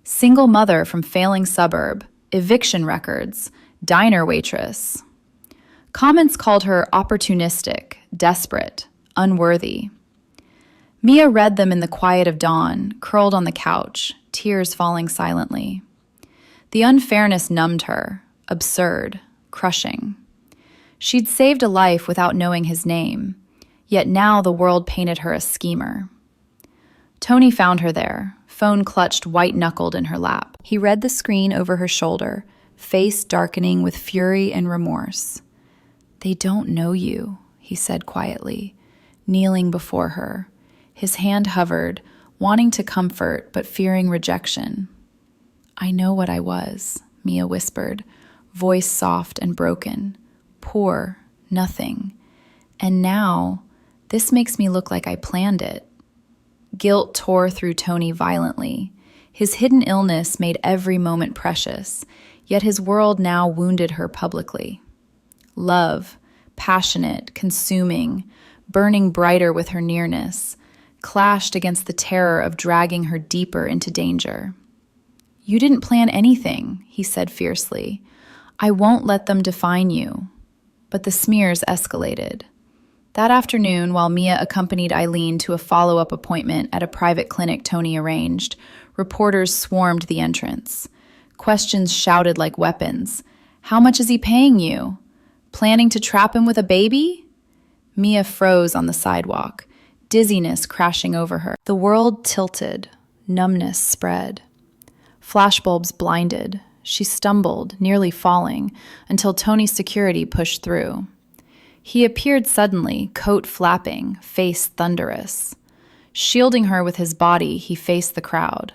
Single mother from failing suburb, eviction records, diner waitress. Comments called her opportunistic, desperate, unworthy. Mia read them in the quiet of dawn, curled on the couch, tears falling silently. The unfairness numbed her, absurd, crushing. She'd saved a life without knowing his name, yet now the world painted her a schemer. Tony found her there, phone clutched white-knuckled in her lap. He read the screen over her shoulder, face darkening with fury and remorse. "They don't know you," he said quietly, kneeling before her. His hand hovered, wanting to comfort but fearing rejection. "I know what I was," Mia whispered, voice soft and broken. "Poor, nothing. And now, this makes me look like I planned it." Guilt tore through Tony violently. His hidden illness made every moment precious, yet his world now wounded her publicly. Love, passionate, consuming, burning brighter with her nearness, clashed against the terror of dragging her deeper into danger. "You didn't plan anything," he said fiercely. "I won't let them define you." But the smears escalated. That afternoon, while Mia accompanied Eileen to a follow-up appointment at a private clinic Tony arranged, reporters swarmed the entrance. Questions shouted like weapons. "How much is he paying you? Planning to trap him with a baby?" Mia froze on the sidewalk, dizziness crashing over her. The world tilted, numbness spread. Flashbulbs blinded. She stumbled, nearly falling, until Tony's security pushed through. He appeared suddenly, coat flapping, face thunderous. Shielding her with his body, he faced the crowd.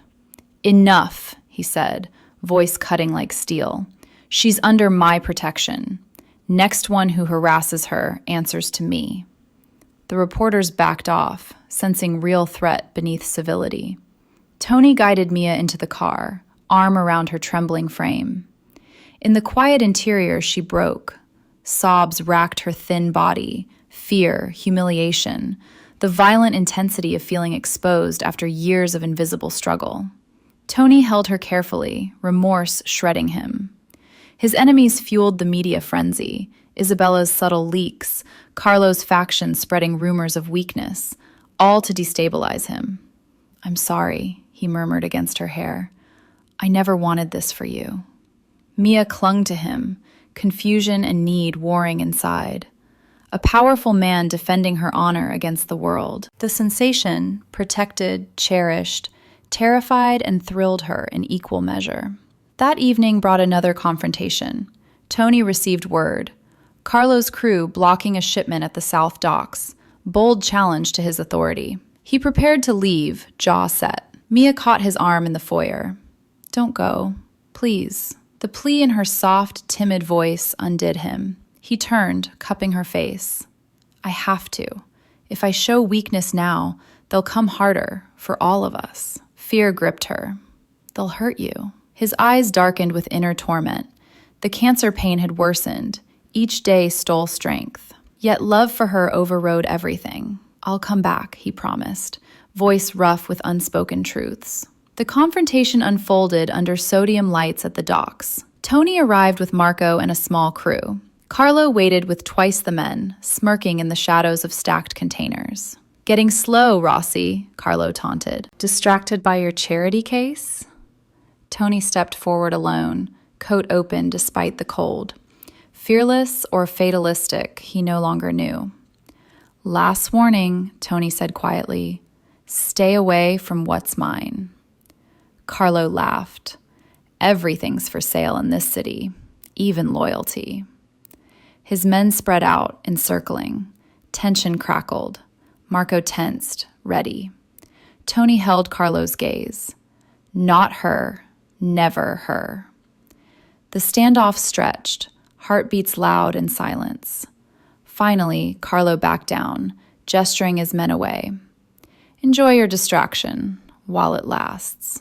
"Enough," he said, voice cutting like steel. "She's under my protection. Next one who harasses her answers to me." The reporters backed off, sensing real threat beneath civility. Tony guided Mia into the car, arm around her trembling frame. In the quiet interior, she broke. Sobs racked her thin body, fear, humiliation, the violent intensity of feeling exposed after years of invisible struggle. Tony held her carefully, remorse shredding him. His enemies fueled the media frenzy, Isabella's subtle leaks, Carlo's faction spreading rumors of weakness, all to destabilize him. "I'm sorry," he murmured against her hair. "I never wanted this for you." Mia clung to him, confusion and need warring inside. A powerful man defending her honor against the world. The sensation, protected, cherished, terrified and thrilled her in equal measure. That evening brought another confrontation. Tony received word. Carlo's crew blocking a shipment at the South Docks. Bold challenge to his authority. He prepared to leave, jaw set. Mia caught his arm in the foyer. "Don't go, please." The plea in her soft, timid voice undid him. He turned, cupping her face. "I have to. If I show weakness now, they'll come harder, for all of us." Fear gripped her. "They'll hurt you." His eyes darkened with inner torment. The cancer pain had worsened. Each day stole strength. Yet love for her overrode everything. I'll come back, he promised, voice rough with unspoken truths. The confrontation unfolded under sodium lights at the docks. Tony arrived with Marco and a small crew. Carlo waited with twice the men, smirking in the shadows of stacked containers. Getting slow, Rossi, Carlo taunted. Distracted by your charity case? Tony stepped forward alone, coat open despite the cold. Fearless or fatalistic, he no longer knew. Last warning, Tony said quietly. Stay away from what's mine. Carlo laughed. Everything's for sale in this city, even loyalty. His men spread out, encircling. Tension crackled. Marco tensed, ready. Tony held Carlo's gaze. Not her, never her. The standoff stretched, heartbeats loud in silence. Finally, Carlo backed down, gesturing his men away. Enjoy your distraction, while it lasts.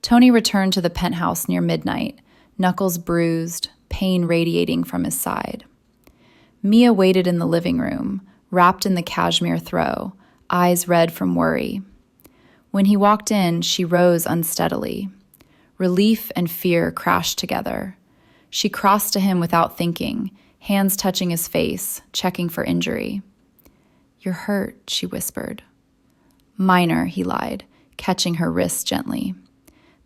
Tony returned to the penthouse near midnight, knuckles bruised, pain radiating from his side. Mia waited in the living room, wrapped in the cashmere throw, eyes red from worry. When he walked in, she rose unsteadily. Relief and fear crashed together. She crossed to him without thinking, hands touching his face, checking for injury. You're hurt, she whispered. Minor, he lied, catching her wrist gently.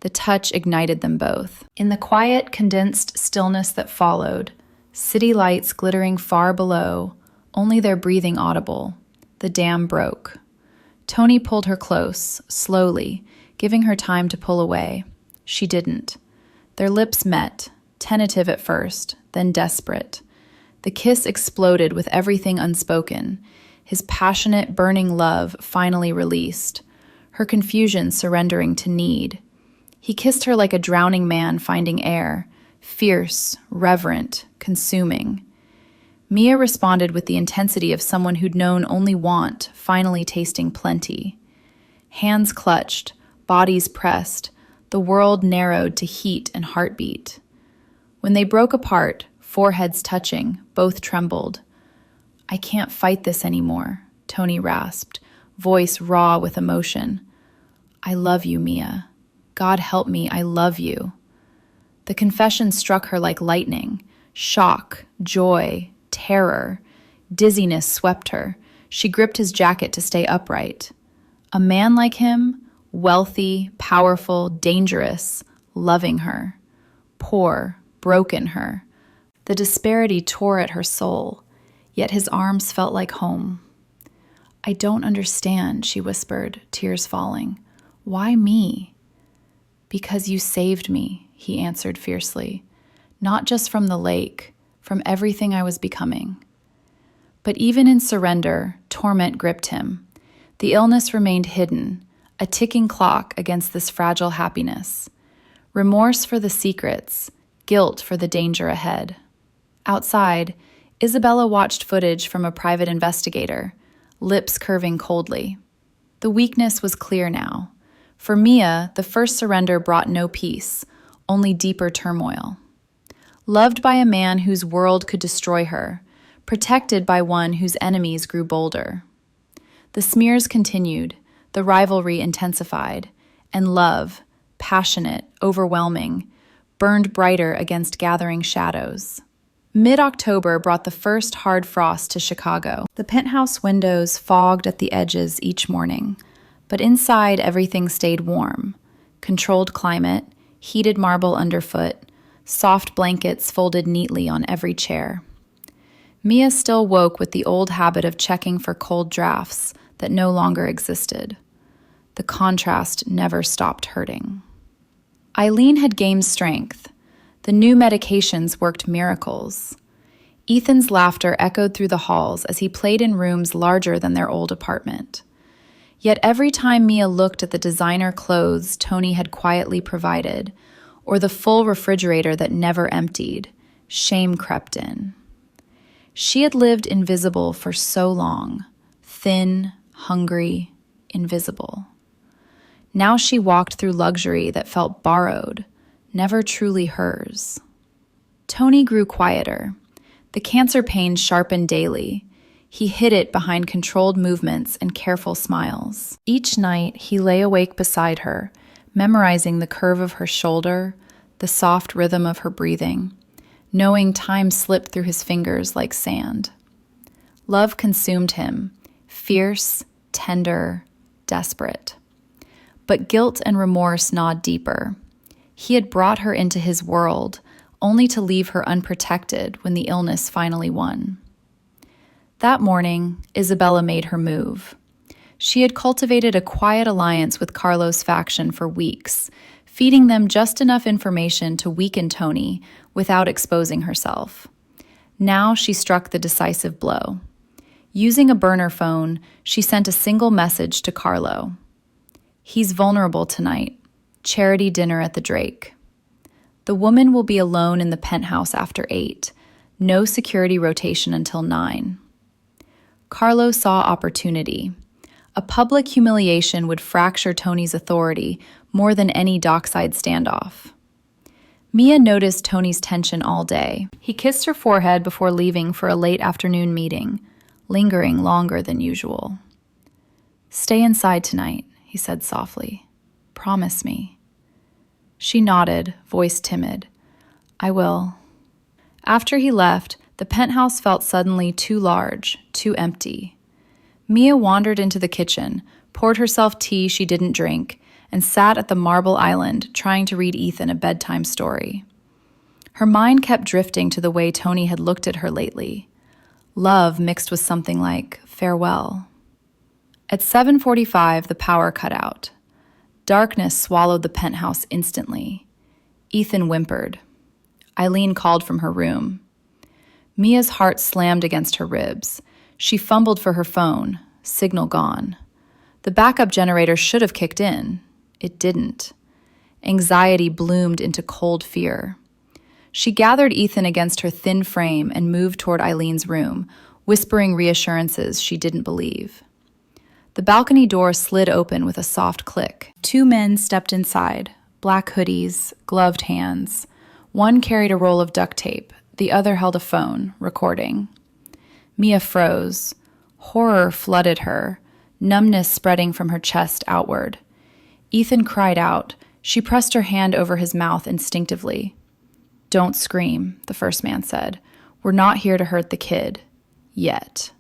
The touch ignited them both. In the quiet, condensed stillness that followed, city lights glittering far below, only their breathing audible, the dam broke. Tony pulled her close, slowly, giving her time to pull away. She didn't. Their lips met, tentative at first, then desperate. The kiss exploded with everything unspoken, his passionate, burning love finally released, her confusion surrendering to need. He kissed her like a drowning man finding air, fierce, reverent, consuming. Mia responded with the intensity of someone who'd known only want, finally tasting plenty. Hands clutched, bodies pressed, the world narrowed to heat and heartbeat. When they broke apart, foreheads touching, both trembled. I can't fight this anymore, Tony rasped, voice raw with emotion. I love you, Mia. God help me, I love you. The confession struck her like lightning. Shock, joy, terror. Dizziness swept her. She gripped his jacket to stay upright. A man like him, wealthy, powerful, dangerous, loving her. Poor, broken her. The disparity tore at her soul, yet his arms felt like home. I don't understand, she whispered, tears falling. Why me? Because you saved me, he answered fiercely. Not just from the lake, from everything I was becoming. But even in surrender, torment gripped him. The illness remained hidden, a ticking clock against this fragile happiness. Remorse for the secrets, guilt for the danger ahead. Outside, Isabella watched footage from a private investigator, lips curving coldly. The weakness was clear now. For Mia, the first surrender brought no peace, only deeper turmoil. Loved by a man whose world could destroy her, protected by one whose enemies grew bolder. The smears continued, the rivalry intensified, and love, passionate, overwhelming, burned brighter against gathering shadows. Mid-October brought the first hard frost to Chicago. The penthouse windows fogged at the edges each morning, but inside everything stayed warm. Controlled climate, heated marble underfoot, soft blankets folded neatly on every chair. Mia still woke with the old habit of checking for cold drafts that no longer existed. The contrast never stopped hurting. Eileen had gained strength. The new medications worked miracles. Ethan's laughter echoed through the halls as he played in rooms larger than their old apartment. Yet every time Mia looked at the designer clothes Tony had quietly provided, or the full refrigerator that never emptied, shame crept in. She had lived invisible for so long, thin, hungry, invisible. Now she walked through luxury that felt borrowed, never truly hers. Tony grew quieter. The cancer pain sharpened daily. He hid it behind controlled movements and careful smiles. Each night, he lay awake beside her, memorizing the curve of her shoulder, the soft rhythm of her breathing, knowing time slipped through his fingers like sand. Love consumed him, fierce, tender, desperate. But guilt and remorse gnawed deeper. He had brought her into his world, only to leave her unprotected when the illness finally won. That morning, Isabella made her move. She had cultivated a quiet alliance with Carlo's faction for weeks, feeding them just enough information to weaken Tony without exposing herself. Now she struck the decisive blow. Using a burner phone, she sent a single message to Carlo. "He's vulnerable tonight. Charity dinner at the Drake. The woman will be alone in the penthouse after 8. No security rotation until 9. Carlo saw opportunity. A public humiliation would fracture Tony's authority more than any dockside standoff. Mia noticed Tony's tension all day. He kissed her forehead before leaving for a late afternoon meeting, lingering longer than usual. "Stay inside tonight," he said softly. "Promise me." She nodded, voice timid. "I will." After he left, the penthouse felt suddenly too large, too empty. Mia wandered into the kitchen, poured herself tea she didn't drink, and sat at the marble island trying to read Ethan a bedtime story. Her mind kept drifting to the way Tony had looked at her lately. Love mixed with something like farewell. At 7:45, the power cut out. Darkness swallowed the penthouse instantly. Ethan whimpered. Eileen called from her room. Mia's heart slammed against her ribs. She fumbled for her phone, signal gone. The backup generator should have kicked in. It didn't. Anxiety bloomed into cold fear. She gathered Ethan against her thin frame and moved toward Eileen's room, whispering reassurances she didn't believe. The balcony door slid open with a soft click. 2 men stepped inside, black hoodies, gloved hands. One carried a roll of duct tape. The other held a phone, recording. Mia froze. Horror flooded her, numbness spreading from her chest outward. Ethan cried out. She pressed her hand over his mouth instinctively. "Don't scream," the first man said. "We're not here to hurt the kid. Yet."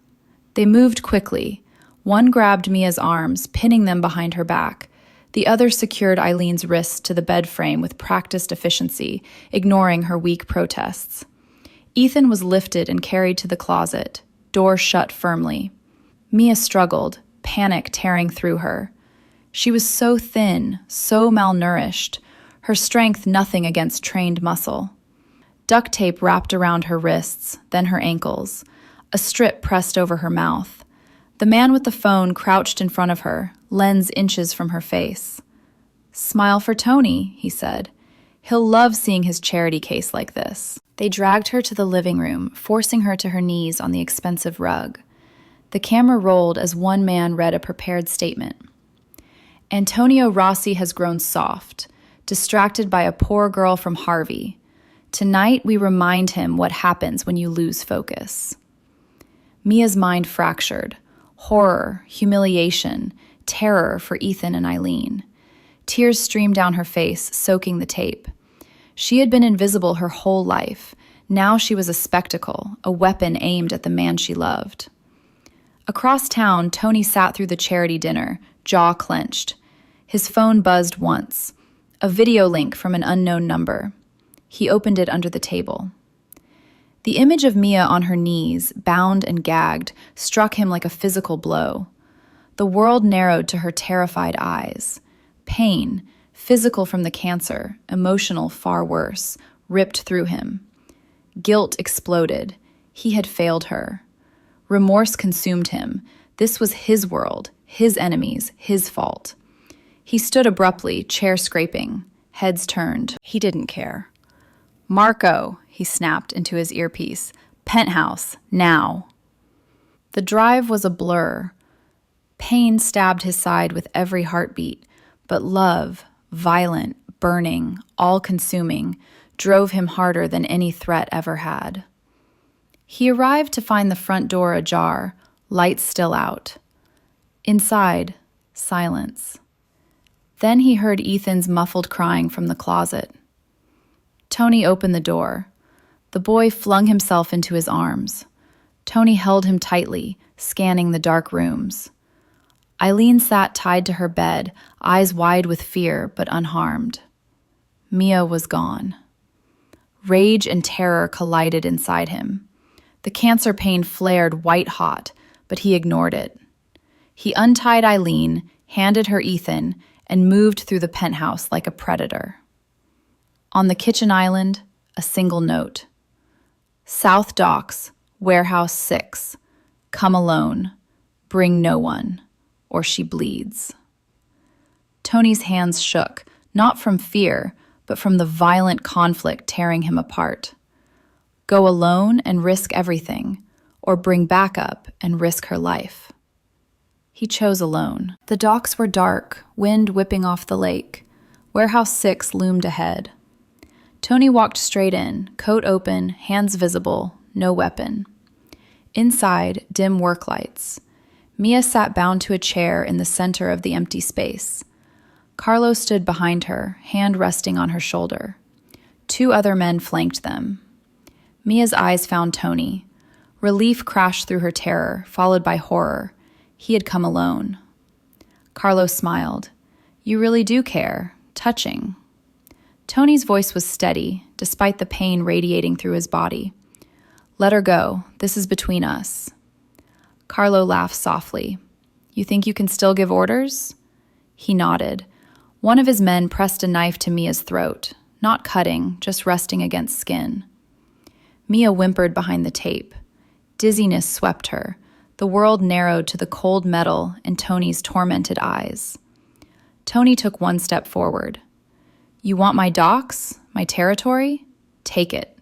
They moved quickly. One grabbed Mia's arms, pinning them behind her back. The other secured Eileen's wrists to the bed frame with practiced efficiency, ignoring her weak protests. Ethan was lifted and carried to the closet, door shut firmly. Mia struggled, panic tearing through her. She was so thin, so malnourished, her strength nothing against trained muscle. Duct tape wrapped around her wrists, then her ankles. A strip pressed over her mouth. The man with the phone crouched in front of her, lens inches from her face. "Smile for Tony," he said. "He'll love seeing his charity case like this." They dragged her to the living room, forcing her to her knees on the expensive rug. The camera rolled as one man read a prepared statement. "Antonio Rossi has grown soft, distracted by a poor girl from Harvey. Tonight we remind him what happens when you lose focus." Mia's mind fractured. Horror, humiliation, terror for Ethan and Eileen. Tears streamed down her face, soaking the tape. She had been invisible her whole life. Now she was a spectacle, a weapon aimed at the man she loved. Across town, Tony sat through the charity dinner, jaw clenched. His phone buzzed once. A video link from an unknown number. He opened it under the table. The image of Mia on her knees, bound and gagged, struck him like a physical blow. The world narrowed to her terrified eyes. Pain, physical from the cancer, emotional far worse, ripped through him. Guilt exploded. He had failed her. Remorse consumed him. This was his world, his enemies, his fault. He stood abruptly, chair scraping, heads turned. He didn't care. "Marco," he snapped into his earpiece. "Penthouse, now." The drive was a blur. Pain stabbed his side with every heartbeat, but love, violent, burning, all-consuming, drove him harder than any threat ever had. He arrived to find the front door ajar, lights still out. Inside, silence. Then he heard Ethan's muffled crying from the closet. Tony opened the door. The boy flung himself into his arms. Tony held him tightly, scanning the dark rooms. Eileen sat tied to her bed, eyes wide with fear, but unharmed. Mia was gone. Rage and terror collided inside him. The cancer pain flared white-hot, but he ignored it. He untied Eileen, handed her Ethan, and moved through the penthouse like a predator. On the kitchen island, a single note. South Docks, Warehouse 6. Come alone. Bring no one, or she bleeds. Tony's hands shook, not from fear, but from the violent conflict tearing him apart. Go alone and risk everything, or bring backup and risk her life. He chose alone. The docks were dark, wind whipping off the lake. Warehouse 6 loomed ahead. Tony walked straight in, coat open, hands visible, no weapon. Inside, dim work lights. Mia sat bound to a chair in the center of the empty space. Carlo stood behind her, hand resting on her shoulder. 2 other men flanked them. Mia's eyes found Tony. Relief crashed through her terror, followed by horror. He had come alone. Carlo smiled. You really do care. Touching. Tony's voice was steady, despite the pain radiating through his body. Let her go. This is between us. Carlo laughed softly. You think you can still give orders? He nodded. One of his men pressed a knife to Mia's throat, not cutting, just resting against skin. Mia whimpered behind the tape. Dizziness swept her. The world narrowed to the cold metal and Tony's tormented eyes. Tony took one step forward. You want my docks? My territory? Take it.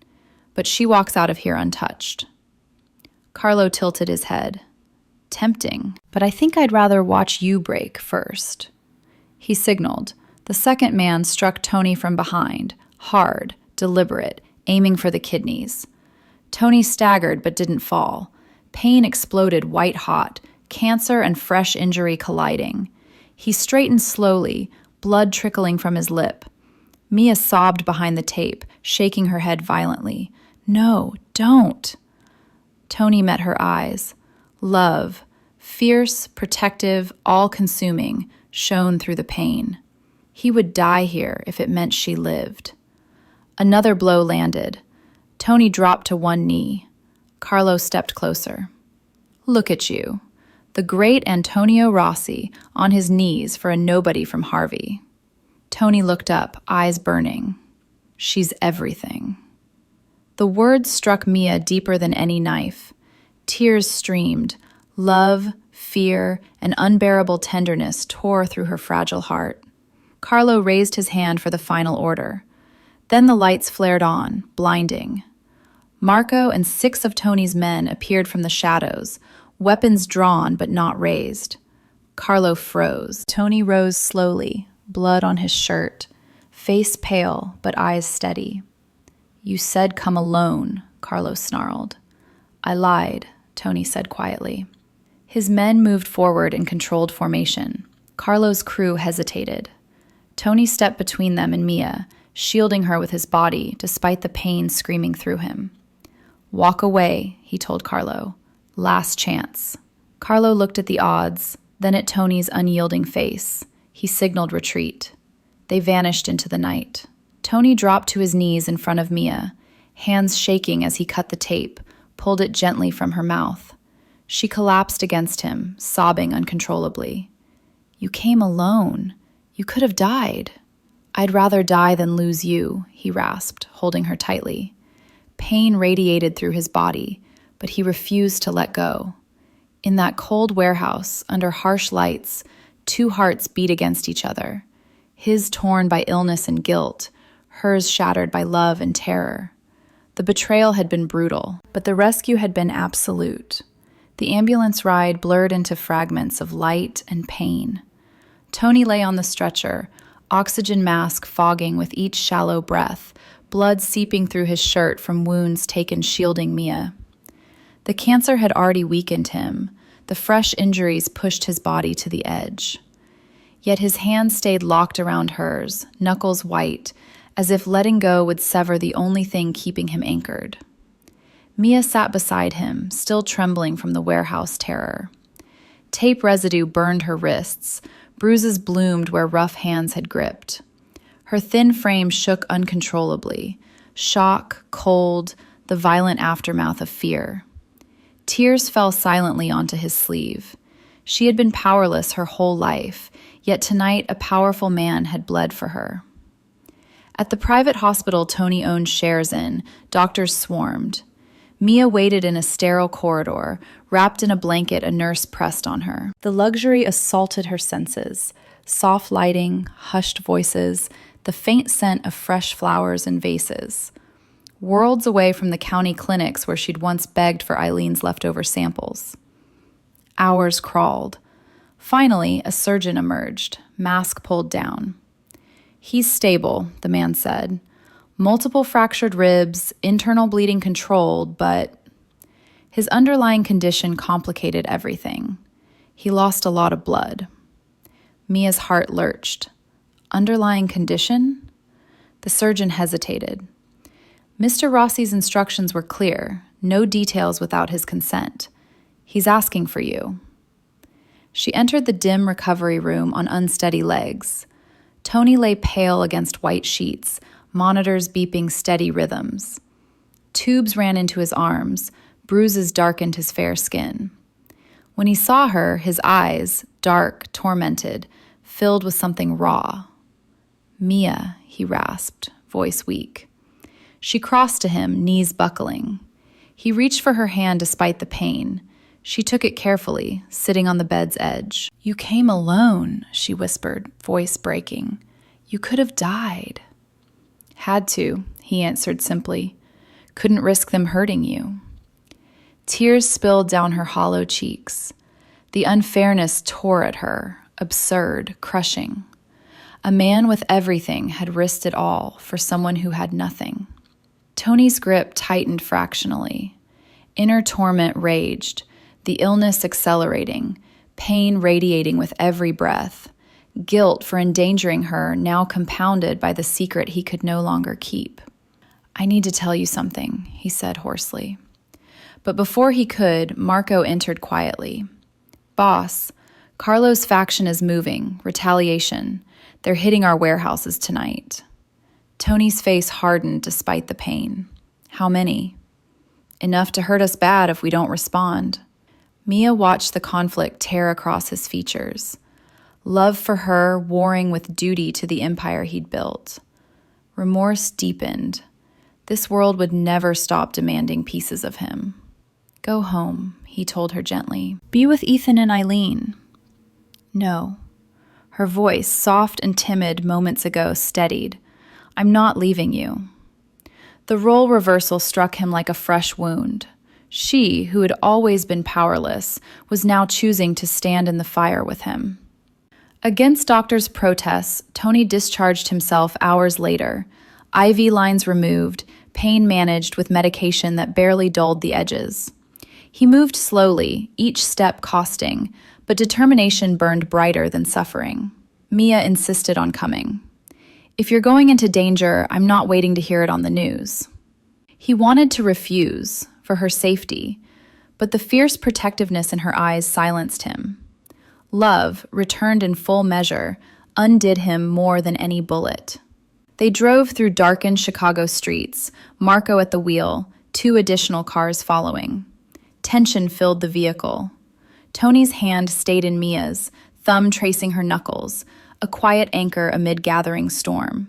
But she walks out of here untouched. Carlo tilted his head. Tempting, but I think I'd rather watch you break first. He signaled. The second man struck Tony from behind, hard, deliberate, aiming for the kidneys. Tony staggered but didn't fall. Pain exploded white-hot, cancer and fresh injury colliding. He straightened slowly, blood trickling from his lip. Mia sobbed behind the tape, shaking her head violently. No, don't. Tony met her eyes. Love, fierce, protective, all-consuming, shone through the pain. He would die here if it meant she lived. Another blow landed. Tony dropped to one knee. Carlo stepped closer. Look at you. The great Antonio Rossi on his knees for a nobody from Harvey. Tony looked up, eyes burning. She's everything. The words struck Mia deeper than any knife. Tears streamed. Love, fear, and unbearable tenderness tore through her fragile heart. Carlo raised his hand for the final order. Then the lights flared on, blinding. Marco and 6 of Tony's men appeared from the shadows, weapons drawn but not raised. Carlo froze. Tony rose slowly, blood on his shirt, face pale but eyes steady. You said come alone, Carlo snarled. I lied, Tony said quietly. His men moved forward in controlled formation. Carlo's crew hesitated. Tony stepped between them and Mia, shielding her with his body despite the pain screaming through him. Walk away, he told Carlo. Last chance. Carlo looked at the odds, then at Tony's unyielding face. He signaled retreat. They vanished into the night. Tony dropped to his knees in front of Mia, hands shaking as he cut the tape, pulled it gently from her mouth. She collapsed against him, sobbing uncontrollably. You came alone. You could have died. I'd rather die than lose you, he rasped, holding her tightly. Pain radiated through his body, but he refused to let go. In that cold warehouse, under harsh lights, 2 hearts beat against each other. His torn by illness and guilt, hers shattered by love and terror. The betrayal had been brutal, but the rescue had been absolute. The ambulance ride blurred into fragments of light and pain. Tony lay on the stretcher, oxygen mask fogging with each shallow breath, blood seeping through his shirt from wounds taken shielding Mia. The cancer had already weakened him. The fresh injuries pushed his body to the edge. Yet his hand stayed locked around hers, knuckles white, as if letting go would sever the only thing keeping him anchored. Mia sat beside him, still trembling from the warehouse terror. Tape residue burned her wrists, bruises bloomed where rough hands had gripped. Her thin frame shook uncontrollably, shock, cold, the violent aftermath of fear. Tears fell silently onto his sleeve. She had been powerless her whole life, yet tonight a powerful man had bled for her. At the private hospital Tony owned shares in, doctors swarmed. Mia waited in a sterile corridor, wrapped in a blanket a nurse pressed on her. The luxury assaulted her senses. Soft lighting, hushed voices, the faint scent of fresh flowers and vases. Worlds away from the county clinics where she'd once begged for Eileen's leftover samples. Hours crawled. Finally, a surgeon emerged, mask pulled down. "He's stable," the man said. "Multiple fractured ribs, internal bleeding controlled, but..." His underlying condition complicated everything. He lost a lot of blood. Mia's heart lurched. Underlying condition? The surgeon hesitated. Mr. Rossi's instructions were clear, no details without his consent. "He's asking for you." She entered the dim recovery room on unsteady legs. Tony lay pale against white sheets, monitors beeping steady rhythms. Tubes ran into his arms, bruises darkened his fair skin. When he saw her, his eyes, dark, tormented, filled with something raw. "Mia," he rasped, voice weak. She crossed to him, knees buckling. He reached for her hand despite the pain. She took it carefully, sitting on the bed's edge. "You came alone," she whispered, voice breaking. "You could have died." "Had to," he answered simply. "Couldn't risk them hurting you." Tears spilled down her hollow cheeks. The unfairness tore at her, absurd, crushing. A man with everything had risked it all for someone who had nothing. Tony's grip tightened fractionally. Inner torment raged, the illness accelerating, pain radiating with every breath, guilt for endangering her now compounded by the secret he could no longer keep. "I need to tell you something," he said hoarsely. But before he could, Marco entered quietly. "Boss, Carlo's faction is moving, retaliation. They're hitting our warehouses tonight." Tony's face hardened despite the pain. "How many?" "Enough to hurt us bad if we don't respond." Mia watched the conflict tear across his features. Love for her warring with duty to the empire he'd built. Remorse deepened. This world would never stop demanding pieces of him. "Go home," he told her gently. "Be with Ethan and Eileen." "No." Her voice, soft and timid moments ago, steadied. "I'm not leaving you." The role reversal struck him like a fresh wound. She, who had always been powerless, was now choosing to stand in the fire with him. Against doctors' protests, Tony discharged himself hours later, IV lines removed, pain managed with medication that barely dulled the edges. He moved slowly, each step costing, but determination burned brighter than suffering. Mia insisted on coming. "If you're going into danger, I'm not waiting to hear it on the news." He wanted to refuse, for her safety, but the fierce protectiveness in her eyes silenced him. Love, returned in full measure, undid him more than any bullet. They drove through darkened Chicago streets, Marco at the wheel, 2 additional cars following. Tension filled the vehicle. Tony's hand stayed in Mia's, thumb tracing her knuckles, a quiet anchor amid gathering storm.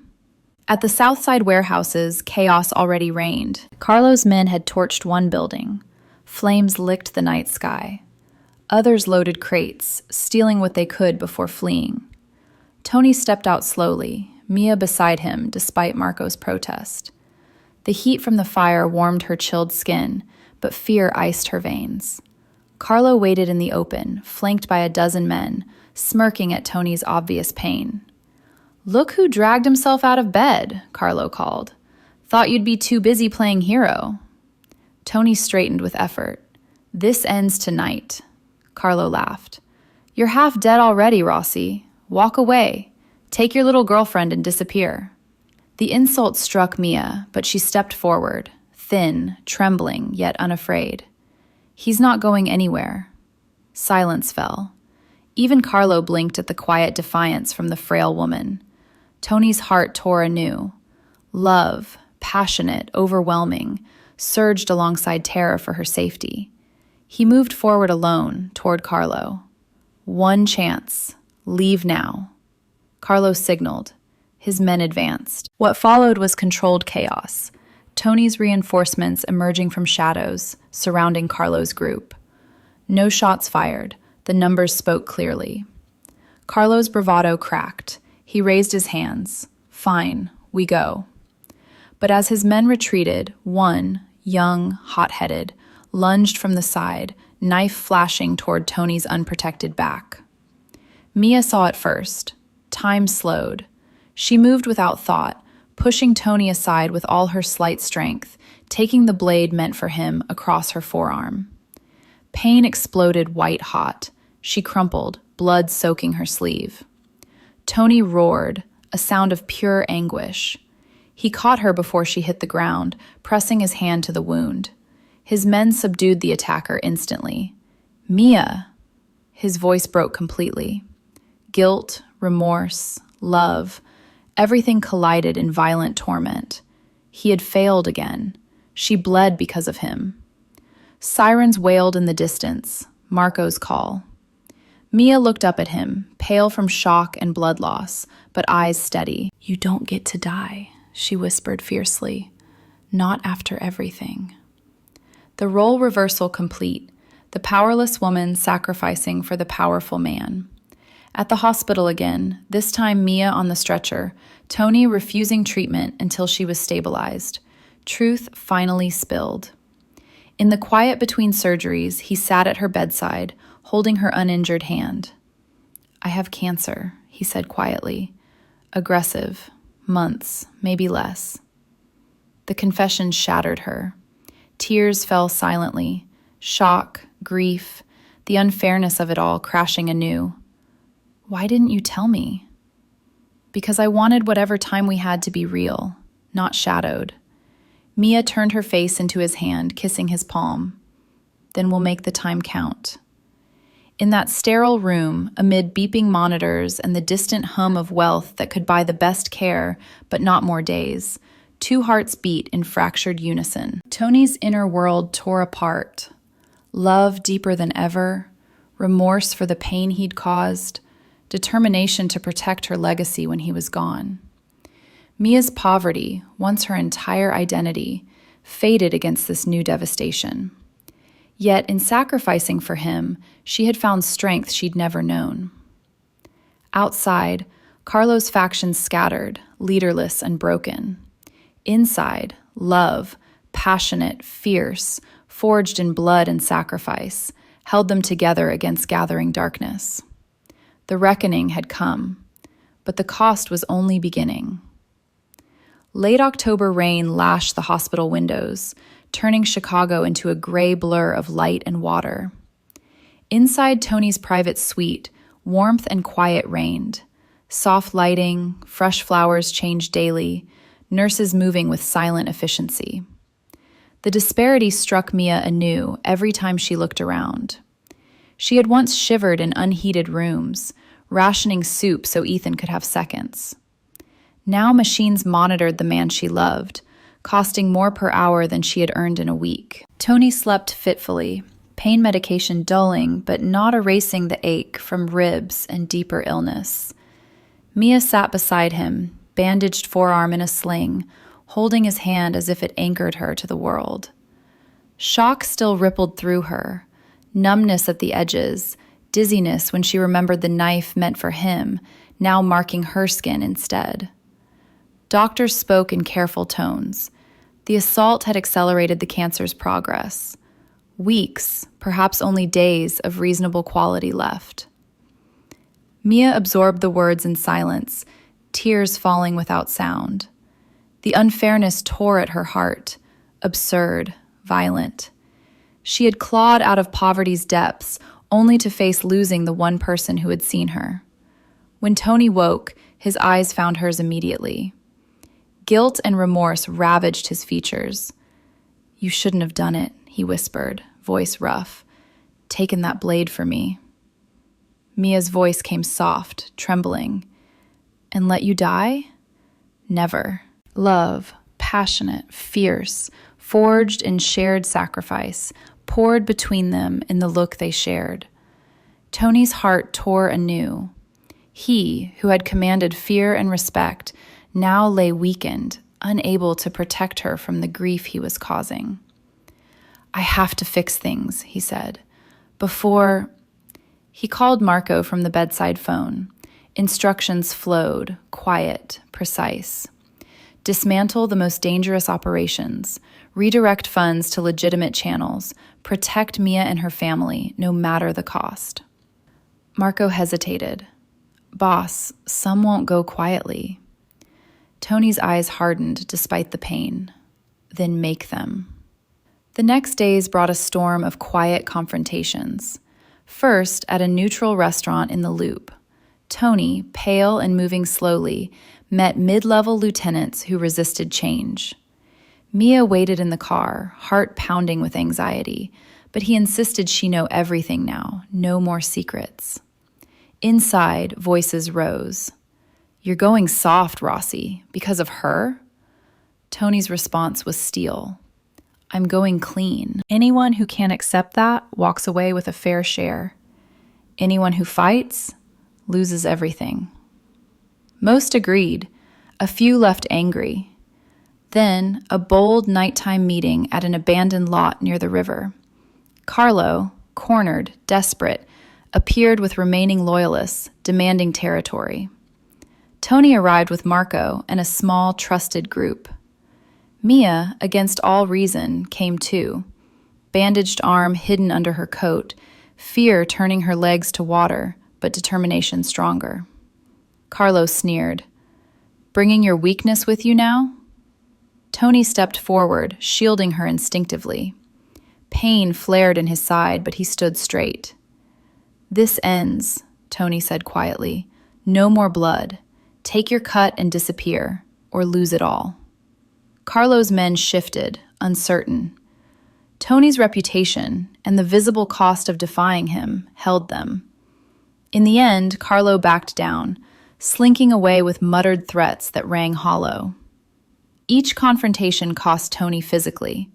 At the Southside warehouses, chaos already reigned. Carlo's men had torched one building. Flames licked the night sky. Others loaded crates, stealing what they could before fleeing. Tony stepped out slowly, Mia beside him, despite Marco's protest. The heat from the fire warmed her chilled skin, but fear iced her veins. Carlo waited in the open, flanked by a dozen men, smirking at Tony's obvious pain. "Look who dragged himself out of bed," Carlo called. "Thought you'd be too busy playing hero." Tony straightened with effort. "This ends tonight." Carlo laughed. You're half dead already, Rossi. Walk away. Take your little girlfriend and disappear. The insult struck Mia, but she stepped forward, thin, trembling, yet unafraid. He's not going anywhere. Silence fell. Even Carlo blinked at the quiet defiance from the frail woman. Tony's heart tore anew. Love, passionate, overwhelming, surged alongside terror for her safety. He moved forward alone, toward Carlo. One chance. Leave now. Carlo signaled. His men advanced. What followed was controlled chaos. Tony's reinforcements emerging from shadows, surrounding Carlo's group. No shots fired. The numbers spoke clearly. Carlo's bravado cracked. He raised his hands. Fine, we go. But as his men retreated, one, young, hot-headed, lunged from the side, knife flashing toward Tony's unprotected back. Mia saw it first. Time slowed. She moved without thought, pushing Tony aside with all her slight strength, taking the blade meant for him across her forearm. Pain exploded white-hot. She crumpled, blood soaking her sleeve. Tony roared, a sound of pure anguish. He caught her before she hit the ground, pressing his hand to the wound. His men subdued the attacker instantly. Mia! His voice broke completely. Guilt, remorse, love, everything collided in violent torment. He had failed again. She bled because of him. Sirens wailed in the distance, Marco's call. Mia looked up at him, pale from shock and blood loss, but eyes steady. You don't get to die, she whispered fiercely. Not after everything. The role reversal complete, the powerless woman sacrificing for the powerful man. At the hospital again, this time Mia on the stretcher, Tony refusing treatment until she was stabilized. Truth finally spilled. In the quiet between surgeries, he sat at her bedside, holding her uninjured hand. I have cancer, he said quietly. Aggressive. Months, maybe less. The confession shattered her. Tears fell silently. Shock, grief, the unfairness of it all crashing anew. Why didn't you tell me? Because I wanted whatever time we had to be real, not shadowed. Mia turned her face into his hand, kissing his palm. Then we'll make the time count. In that sterile room, amid beeping monitors and the distant hum of wealth that could buy the best care, but not more days, two hearts beat in fractured unison. Tony's inner world tore apart. Love deeper than ever, remorse for the pain he'd caused, determination to protect her legacy when he was gone. Mia's poverty, once her entire identity, faded against this new devastation. Yet, in sacrificing for him, she had found strength she'd never known. Outside, Carlo's factions scattered, leaderless and broken. Inside, love, passionate, fierce, forged in blood and sacrifice, held them together against gathering darkness. The reckoning had come, but the cost was only beginning. Late October rain lashed the hospital windows, turning Chicago into a gray blur of light and water. Inside Tony's private suite, warmth and quiet reigned. Soft lighting, fresh flowers changed daily, nurses moving with silent efficiency. The disparity struck Mia anew every time she looked around. She had once shivered in unheated rooms, rationing soup so Ethan could have seconds. Now machines monitored the man she loved, costing more per hour than she had earned in a week. Tony slept fitfully, pain medication dulling but not erasing the ache from ribs and deeper illness. Mia sat beside him, bandaged forearm in a sling, holding his hand as if it anchored her to the world. Shock still rippled through her, numbness at the edges, dizziness when she remembered the knife meant for him, now marking her skin instead. Doctors spoke in careful tones. The assault had accelerated the cancer's progress. Weeks, perhaps only days, of reasonable quality left. Mia absorbed the words in silence, tears falling without sound. The unfairness tore at her heart, absurd, violent. She had clawed out of poverty's depths, only to face losing the one person who had seen her. When Tony woke, his eyes found hers immediately. Guilt and remorse ravaged his features. "You shouldn't have done it," he whispered, voice rough. "Taken that blade for me." Mia's voice came soft, trembling. "And let you die?" "Never." Love, passionate, fierce, forged in shared sacrifice, poured between them in the look they shared. Tony's heart tore anew. He, who had commanded fear and respect, now lay weakened, unable to protect her from the grief he was causing. "I have to fix things," he said. "Before—" He called Marco from the bedside phone. Instructions flowed, quiet, precise. Dismantle the most dangerous operations, redirect funds to legitimate channels, protect Mia and her family, no matter the cost. Marco hesitated. "Boss, some won't go quietly." Tony's eyes hardened despite the pain. "Then make them." The next days brought a storm of quiet confrontations. First, at a neutral restaurant in the Loop, Tony, pale and moving slowly, met mid-level lieutenants who resisted change. Mia waited in the car, heart pounding with anxiety, but he insisted she know everything now, no more secrets. Inside, voices rose. "You're going soft, Rossi, because of her?" Tony's response was steel. "I'm going clean. Anyone who can't accept that walks away with a fair share. Anyone who fights loses everything." Most agreed. A few left angry. Then, a bold nighttime meeting at an abandoned lot near the river. Carlo, cornered, desperate, appeared with remaining loyalists, demanding territory. Tony arrived with Marco and a small, trusted group. Mia, against all reason, came too. Bandaged arm hidden under her coat, fear turning her legs to water, but determination stronger. Carlo sneered. "Bringing your weakness with you now?" Tony stepped forward, shielding her instinctively. Pain flared in his side, but he stood straight. "This ends," Tony said quietly. "No more blood. Take your cut and disappear, or lose it all." Carlo's men shifted, uncertain. Tony's reputation, and the visible cost of defying him, held them. In the end, Carlo backed down, slinking away with muttered threats that rang hollow. Each confrontation cost Tony physically.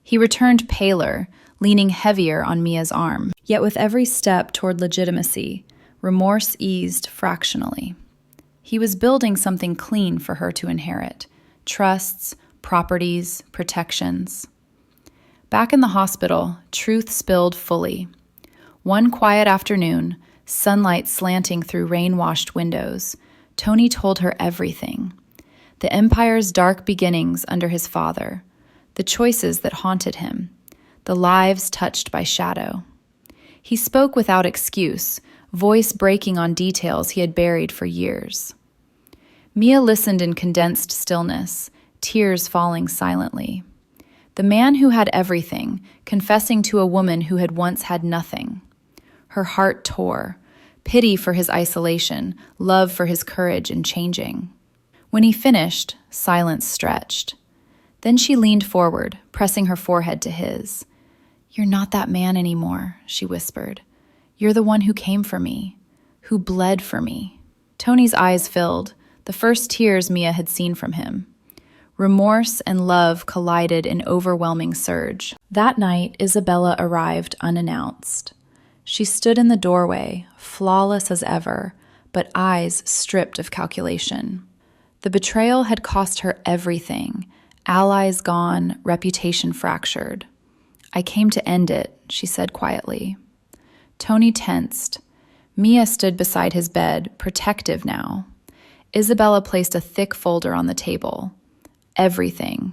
He returned paler, leaning heavier on Mia's arm. Yet with every step toward legitimacy, remorse eased fractionally. He was building something clean for her to inherit: trusts, properties, protections. Back in the hospital, truth spilled fully. One quiet afternoon, sunlight slanting through rain-washed windows, Tony told her everything. The empire's dark beginnings under his father, the choices that haunted him, the lives touched by shadow. He spoke without excuse, voice breaking on details he had buried for years. Mia listened in condensed stillness, tears falling silently. The man who had everything, confessing to a woman who had once had nothing. Her heart tore, pity for his isolation, love for his courage in changing. When he finished, silence stretched. Then she leaned forward, pressing her forehead to his. "You're not that man anymore," she whispered. "You're the one who came for me, who bled for me." Tony's eyes filled, the first tears Mia had seen from him. Remorse and love collided in overwhelming surge. That night, Isabella arrived unannounced. She stood in the doorway, flawless as ever, but eyes stripped of calculation. The betrayal had cost her everything, allies gone, reputation fractured. "I came to end it," she said quietly. Tony tensed. Mia stood beside his bed, protective now. Isabella placed a thick folder on the table. Everything.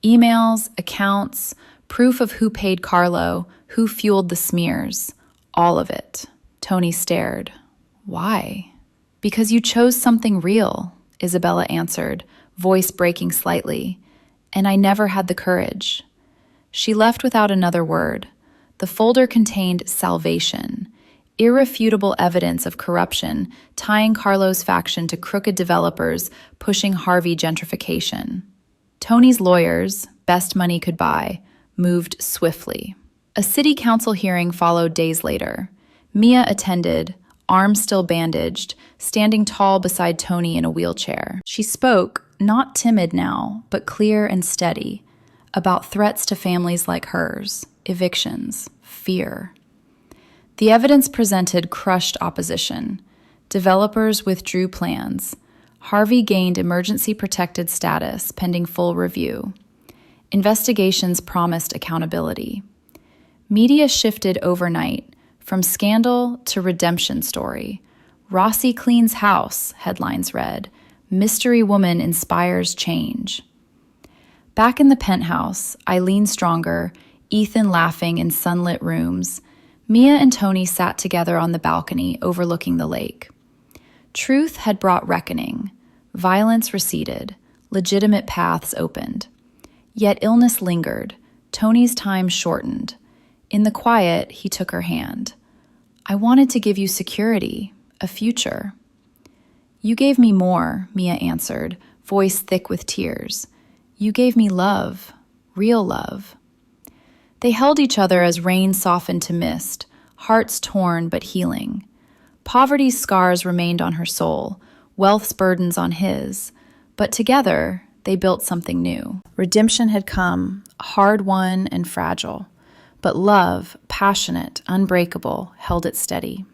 Emails, accounts, proof of who paid Carlo, who fueled the smears. All of it. Tony stared. "Why?" "Because you chose something real," Isabella answered, voice breaking slightly. "And I never had the courage." She left without another word. The folder contained salvation, irrefutable evidence of corruption tying Carlo's faction to crooked developers pushing Harvey gentrification. Tony's lawyers, best money could buy, moved swiftly. A city council hearing followed days later. Mia attended, arms still bandaged, standing tall beside Tony in a wheelchair. She spoke, not timid now, but clear and steady, about threats to families like hers, evictions, fear. The evidence presented crushed opposition. Developers withdrew plans. Harvey gained emergency protected status pending full review. Investigations promised accountability. Media shifted overnight, from scandal to redemption story. Rossi cleans house, headlines read. Mystery woman inspires change. Back in the penthouse, Eileen stronger, Ethan laughing in sunlit rooms, Mia and Tony sat together on the balcony overlooking the lake. Truth had brought reckoning. Violence receded. Legitimate paths opened. Yet illness lingered. Tony's time shortened. In the quiet, he took her hand. I wanted to give you security, a future. You gave me more, Mia answered, voice thick with tears. You gave me love, real love. They held each other as rain softened to mist, hearts torn but healing. Poverty's scars remained on her soul, wealth's burdens on his, but together they built something new. Redemption had come, hard-won and fragile, but love, passionate, unbreakable, held it steady.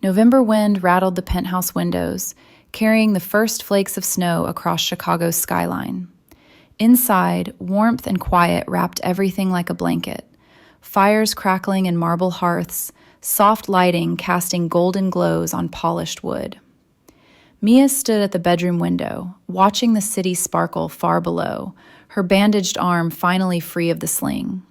November wind rattled the penthouse windows, carrying the first flakes of snow across Chicago's skyline. Inside, warmth and quiet wrapped everything like a blanket. Fires crackling in marble hearths, soft lighting casting golden glows on polished wood. Mia stood at the bedroom window, watching the city sparkle far below, her bandaged arm finally free of the sling.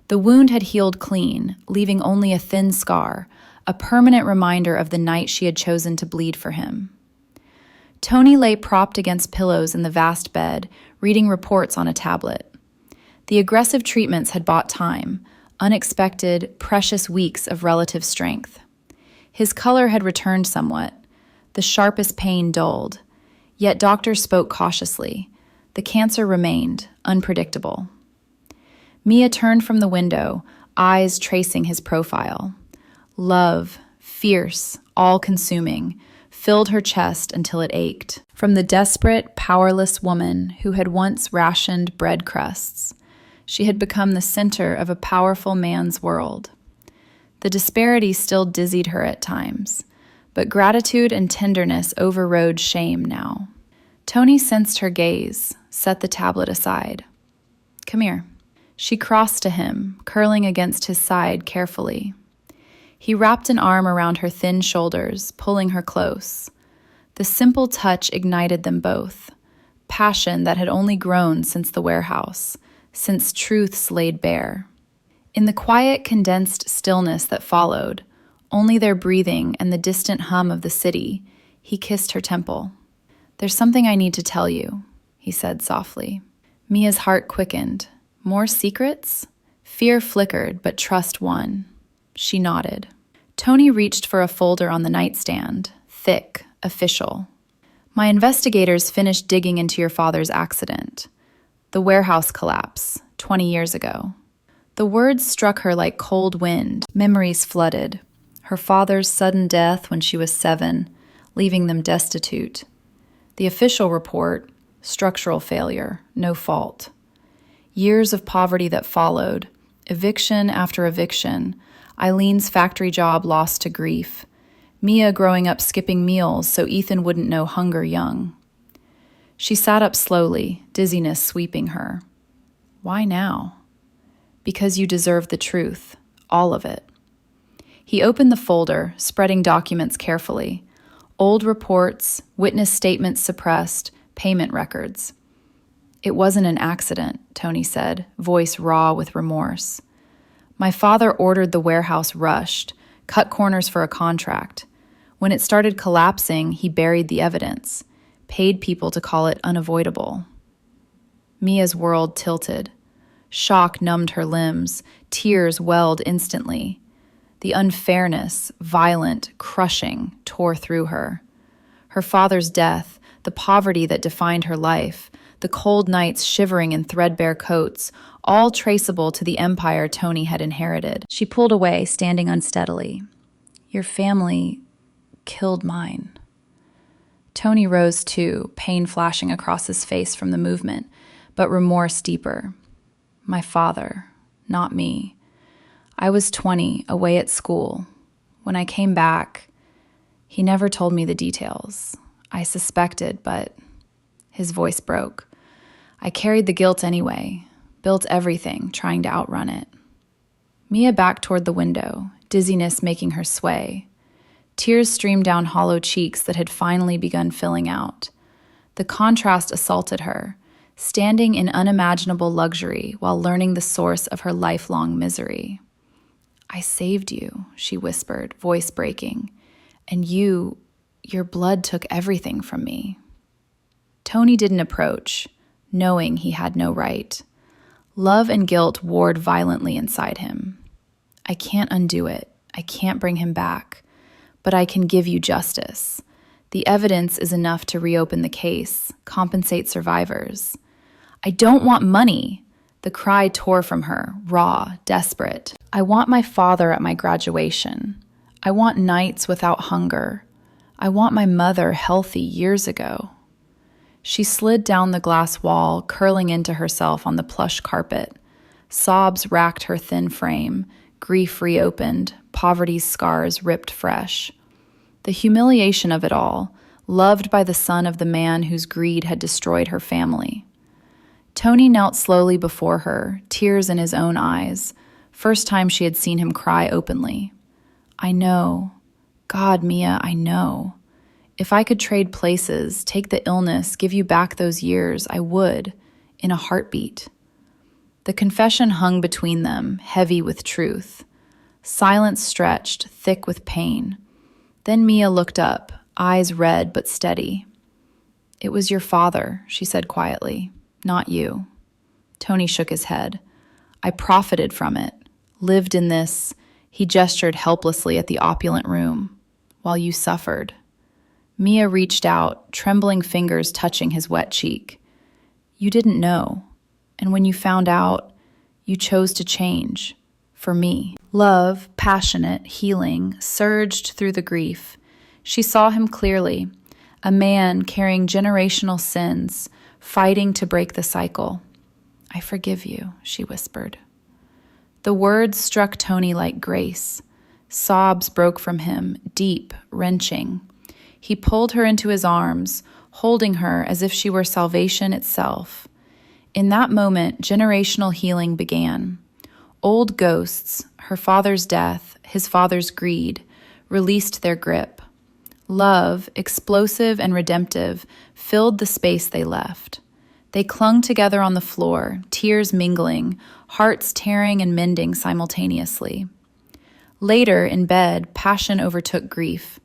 The wound had healed clean, leaving only a thin scar, a permanent reminder of the night she had chosen to bleed for him. Tony lay propped against pillows in the vast bed, reading reports on a tablet. The aggressive treatments had bought time, unexpected, precious weeks of relative strength. His color had returned somewhat, the sharpest pain dulled, yet doctors spoke cautiously. The cancer remained, unpredictable. Mia turned from the window, eyes tracing his profile. Love, fierce, all-consuming, filled her chest until it ached. From the desperate, powerless woman who had once rationed bread crusts, she had become the center of a powerful man's world. The disparity still dizzied her at times, but gratitude and tenderness overrode shame now. Tony sensed her gaze, set the tablet aside. Come here. She crossed to him, curling against his side carefully. He wrapped an arm around her thin shoulders, pulling her close. The simple touch ignited them both, passion that had only grown since the warehouse, since truths laid bare. In the quiet, condensed stillness that followed, only their breathing and the distant hum of the city, he kissed her temple. There's something I need to tell you, he said softly. Mia's heart quickened. More secrets? Fear flickered, but trust won. She nodded. Tony reached for a folder on the nightstand, thick, official. My investigators finished digging into your father's accident. The warehouse collapse, 20 years ago. The words struck her like cold wind. Memories flooded. Her father's sudden death when she was 7, leaving them destitute. The official report, structural failure, no fault. Years of poverty that followed, eviction after eviction, Eileen's factory job lost to grief, Mia growing up skipping meals so Ethan wouldn't know hunger young. She sat up slowly, dizziness sweeping her. Why now? Because you deserve the truth, all of it. He opened the folder, spreading documents carefully. Old reports, witness statements suppressed, payment records. It wasn't an accident, Tony said, voice raw with remorse. My father ordered the warehouse rushed, cut corners for a contract. When it started collapsing, he buried the evidence, paid people to call it unavoidable. Mia's world tilted. Shock numbed her limbs. Tears welled instantly. The unfairness, violent, crushing, tore through her. Her father's death, the poverty that defined her life, the cold nights shivering in threadbare coats, all traceable to the empire Tony had inherited. She pulled away, standing unsteadily. Your family killed mine. Tony rose too, pain flashing across his face from the movement, but remorse deeper. My father, not me. I was 20, away at school. When I came back, he never told me the details. I suspected, but his voice broke. I carried the guilt anyway, built everything, trying to outrun it. Mia backed toward the window, dizziness making her sway. Tears streamed down hollow cheeks that had finally begun filling out. The contrast assaulted her, standing in unimaginable luxury while learning the source of her lifelong misery. I saved you, she whispered, voice breaking, and your blood took everything from me. Tony didn't approach, knowing he had no right. Love and guilt warred violently inside him. I can't undo it. I can't bring him back. But I can give you justice. The evidence is enough to reopen the case, compensate survivors. I don't want money. The cry tore from her, raw, desperate. I want my father at my graduation. I want nights without hunger. I want my mother healthy years ago. She slid down the glass wall, curling into herself on the plush carpet. Sobs racked her thin frame, grief reopened, poverty's scars ripped fresh. The humiliation of it all, loved by the son of the man whose greed had destroyed her family. Tony knelt slowly before her, tears in his own eyes, first time she had seen him cry openly. I know. God, Mia, I know. If I could trade places, take the illness, give you back those years, I would, in a heartbeat. The confession hung between them, heavy with truth. Silence stretched, thick with pain. Then Mia looked up, eyes red but steady. It was your father, she said quietly, not you. Tony shook his head. I profited from it, lived in this, he gestured helplessly at the opulent room, while you suffered. Mia reached out, trembling fingers touching his wet cheek. You didn't know, and when you found out, you chose to change, for me. Love, passionate, healing, surged through the grief. She saw him clearly, a man carrying generational sins, fighting to break the cycle. I forgive you, she whispered. The words struck Tony like grace. Sobs broke from him, deep, wrenching. He pulled her into his arms, holding her as if she were salvation itself. In that moment, generational healing began. Old ghosts, her father's death, his father's greed, released their grip. Love, explosive and redemptive, filled the space they left. They clung together on the floor, tears mingling, hearts tearing and mending simultaneously. Later, in bed, passion overtook grief.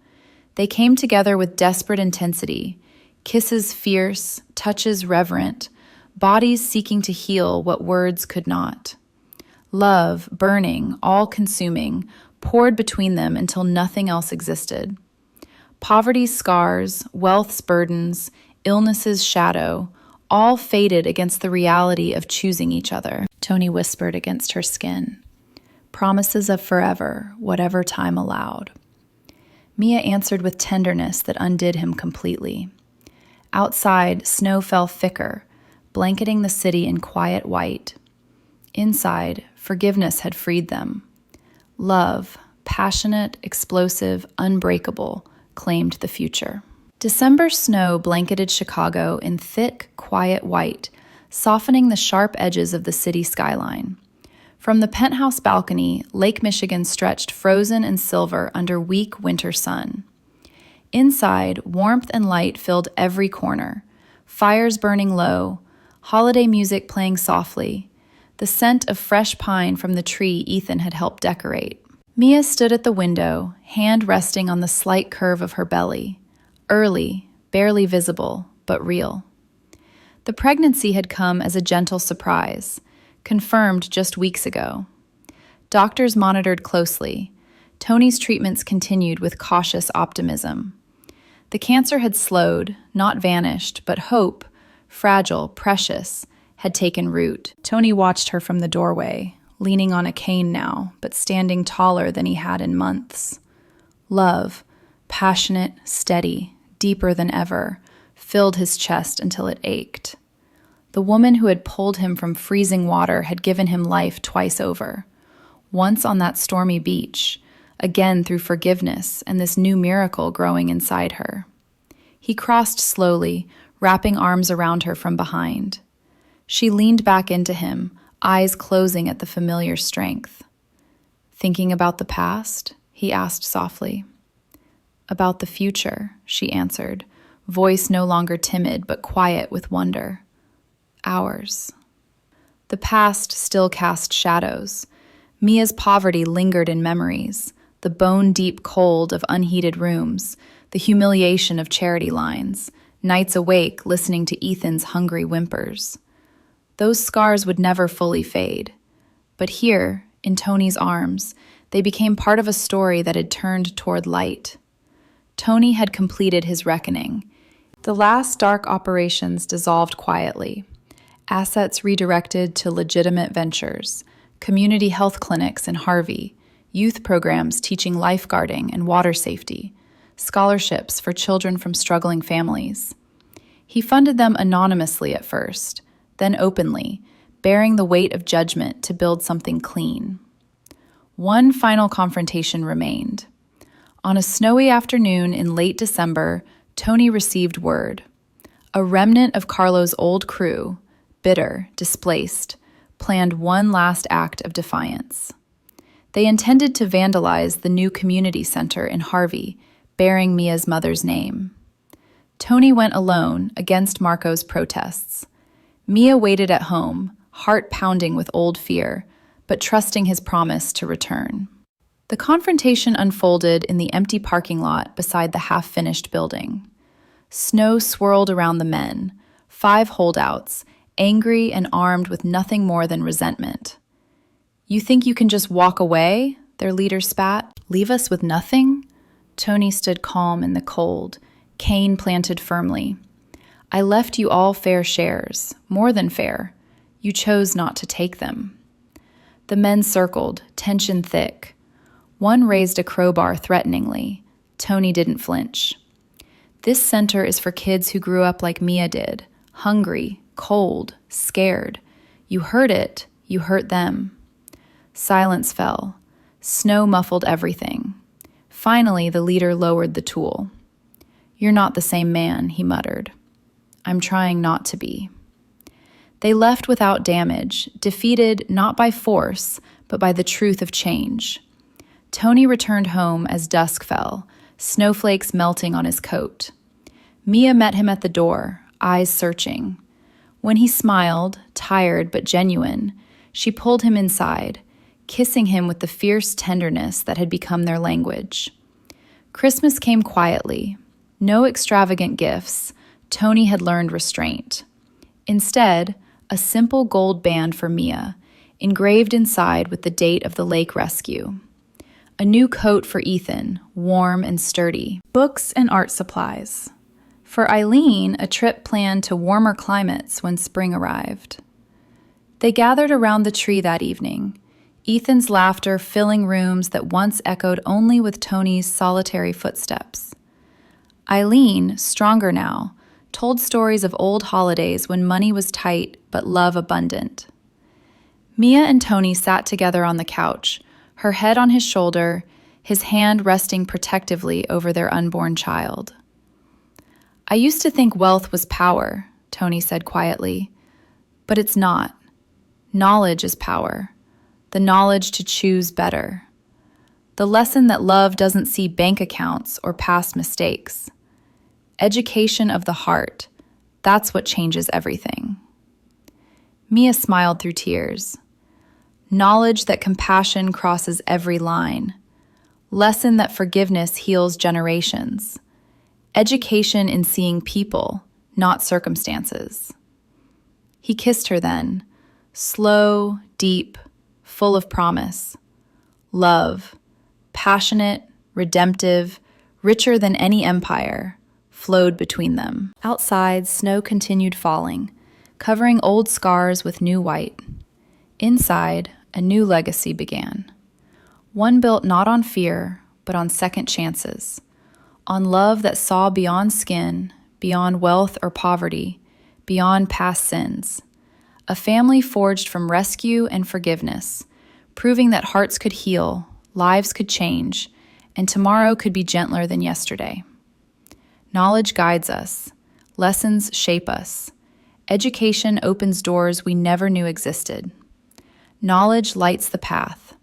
They came together with desperate intensity, kisses fierce, touches reverent, bodies seeking to heal what words could not. Love, burning, all-consuming, poured between them until nothing else existed. Poverty's scars, wealth's burdens, illness's shadow, all faded against the reality of choosing each other. Tony whispered against her skin. Promises of forever, whatever time allowed. Mia answered with tenderness that undid him completely. Outside, snow fell thicker, blanketing the city in quiet white. Inside, forgiveness had freed them. Love, passionate, explosive, unbreakable, claimed the future. December snow blanketed Chicago in thick, quiet white, softening the sharp edges of the city skyline. From the penthouse balcony, Lake Michigan stretched frozen and silver under weak winter sun. Inside, warmth and light filled every corner, fires burning low, holiday music playing softly, the scent of fresh pine from the tree Ethan had helped decorate. Mia stood at the window, hand resting on the slight curve of her belly. Early, barely visible, but real. The pregnancy had come as a gentle surprise, confirmed just weeks ago. Doctors monitored closely. Tony's treatments continued with cautious optimism. The cancer had slowed, not vanished, but hope, fragile, precious, had taken root. Tony watched her from the doorway, leaning on a cane now, but standing taller than he had in months. Love, passionate, steady, deeper than ever, filled his chest until it ached. The woman who had pulled him from freezing water had given him life twice over. Once on that stormy beach, again through forgiveness and this new miracle growing inside her. He crossed slowly, wrapping arms around her from behind. She leaned back into him, eyes closing at the familiar strength. "Thinking about the past?" he asked softly. "About the future," she answered, voice no longer timid but quiet with wonder. "Ours." The past still cast shadows. Mia's poverty lingered in memories, the bone-deep cold of unheated rooms, the humiliation of charity lines, nights awake listening to Ethan's hungry whimpers. Those scars would never fully fade. But here, in Tony's arms, they became part of a story that had turned toward light. Tony had completed his reckoning. The last dark operations dissolved quietly. Assets redirected to legitimate ventures, community health clinics in Harvey, youth programs teaching lifeguarding and water safety, scholarships for children from struggling families. He funded them anonymously at first, then openly, bearing the weight of judgment to build something clean. One final confrontation remained. On a snowy afternoon in late December, Tony received word. A remnant of Carlo's old crew, bitter, displaced, planned one last act of defiance. They intended to vandalize the new community center in Harvey, bearing Mia's mother's name. Tony went alone against Marco's protests. Mia waited at home, heart pounding with old fear, but trusting his promise to return. The confrontation unfolded in the empty parking lot beside the half-finished building. Snow swirled around the men, 5 holdouts, angry and armed with nothing more than resentment. "You think you can just walk away?" their leader spat. "Leave us with nothing?" Tony stood calm in the cold, cane planted firmly. "I left you all fair shares, more than fair. You chose not to take them." The men circled, tension thick. One raised a crowbar threateningly. Tony didn't flinch. "This center is for kids who grew up like Mia did, hungry, cold, scared. You hurt it, you hurt them." Silence fell. Snow muffled everything. Finally, the leader lowered the tool. "You're not the same man," he muttered. "I'm trying not to be." They left without damage, defeated not by force, but by the truth of change. Tony returned home as dusk fell, snowflakes melting on his coat. Mia met him at the door, eyes searching. When he smiled, tired but genuine, she pulled him inside, kissing him with the fierce tenderness that had become their language. Christmas came quietly. No extravagant gifts. Tony had learned restraint. Instead, a simple gold band for Mia, engraved inside with the date of the lake rescue. A new coat for Ethan, warm and sturdy. Books and art supplies. For Eileen, a trip planned to warmer climates when spring arrived. They gathered around the tree that evening, Ethan's laughter filling rooms that once echoed only with Tony's solitary footsteps. Eileen, stronger now, told stories of old holidays when money was tight but love abundant. Mia and Tony sat together on the couch, her head on his shoulder, his hand resting protectively over their unborn child. "I used to think wealth was power," Tony said quietly, "but it's not. Knowledge is power, the knowledge to choose better. The lesson that love doesn't see bank accounts or past mistakes. Education of the heart, that's what changes everything." Mia smiled through tears. Knowledge that compassion crosses every line. Lesson that forgiveness heals generations. Education in seeing people, not circumstances. He kissed her then, slow, deep, full of promise. Love, passionate, redemptive, richer than any empire, flowed between them. Outside, snow continued falling, covering old scars with new white. Inside, a new legacy began. One built not on fear, but on second chances, on love that saw beyond skin, beyond wealth or poverty, beyond past sins. A family forged from rescue and forgiveness, proving that hearts could heal, lives could change, and tomorrow could be gentler than yesterday. Knowledge guides us. Lessons shape us. Education opens doors we never knew existed. Knowledge lights the path.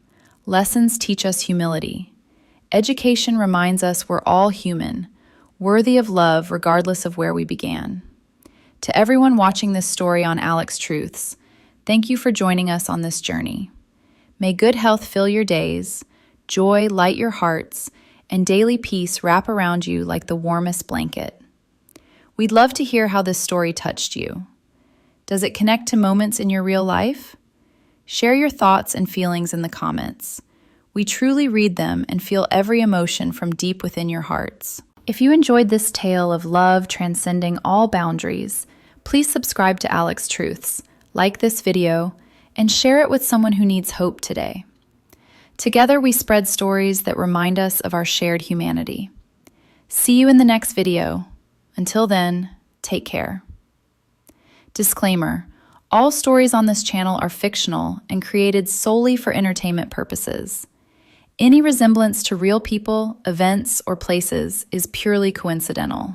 Lessons teach us humility. Education reminds us we're all human, worthy of love regardless of where we began. To everyone watching this story on Alex Truths, thank you for joining us on this journey. May good health fill your days, joy light your hearts, and daily peace wrap around you like the warmest blanket. We'd love to hear how this story touched you. Does it connect to moments in your real life? Share your thoughts and feelings in the comments. We truly read them and feel every emotion from deep within your hearts. If you enjoyed this tale of love transcending all boundaries, please subscribe to Alex Truths, like this video, and share it with someone who needs hope today. Together we spread stories that remind us of our shared humanity. See you in the next video. Until then, take care. Disclaimer: all stories on this channel are fictional and created solely for entertainment purposes. Any resemblance to real people, events, or places is purely coincidental.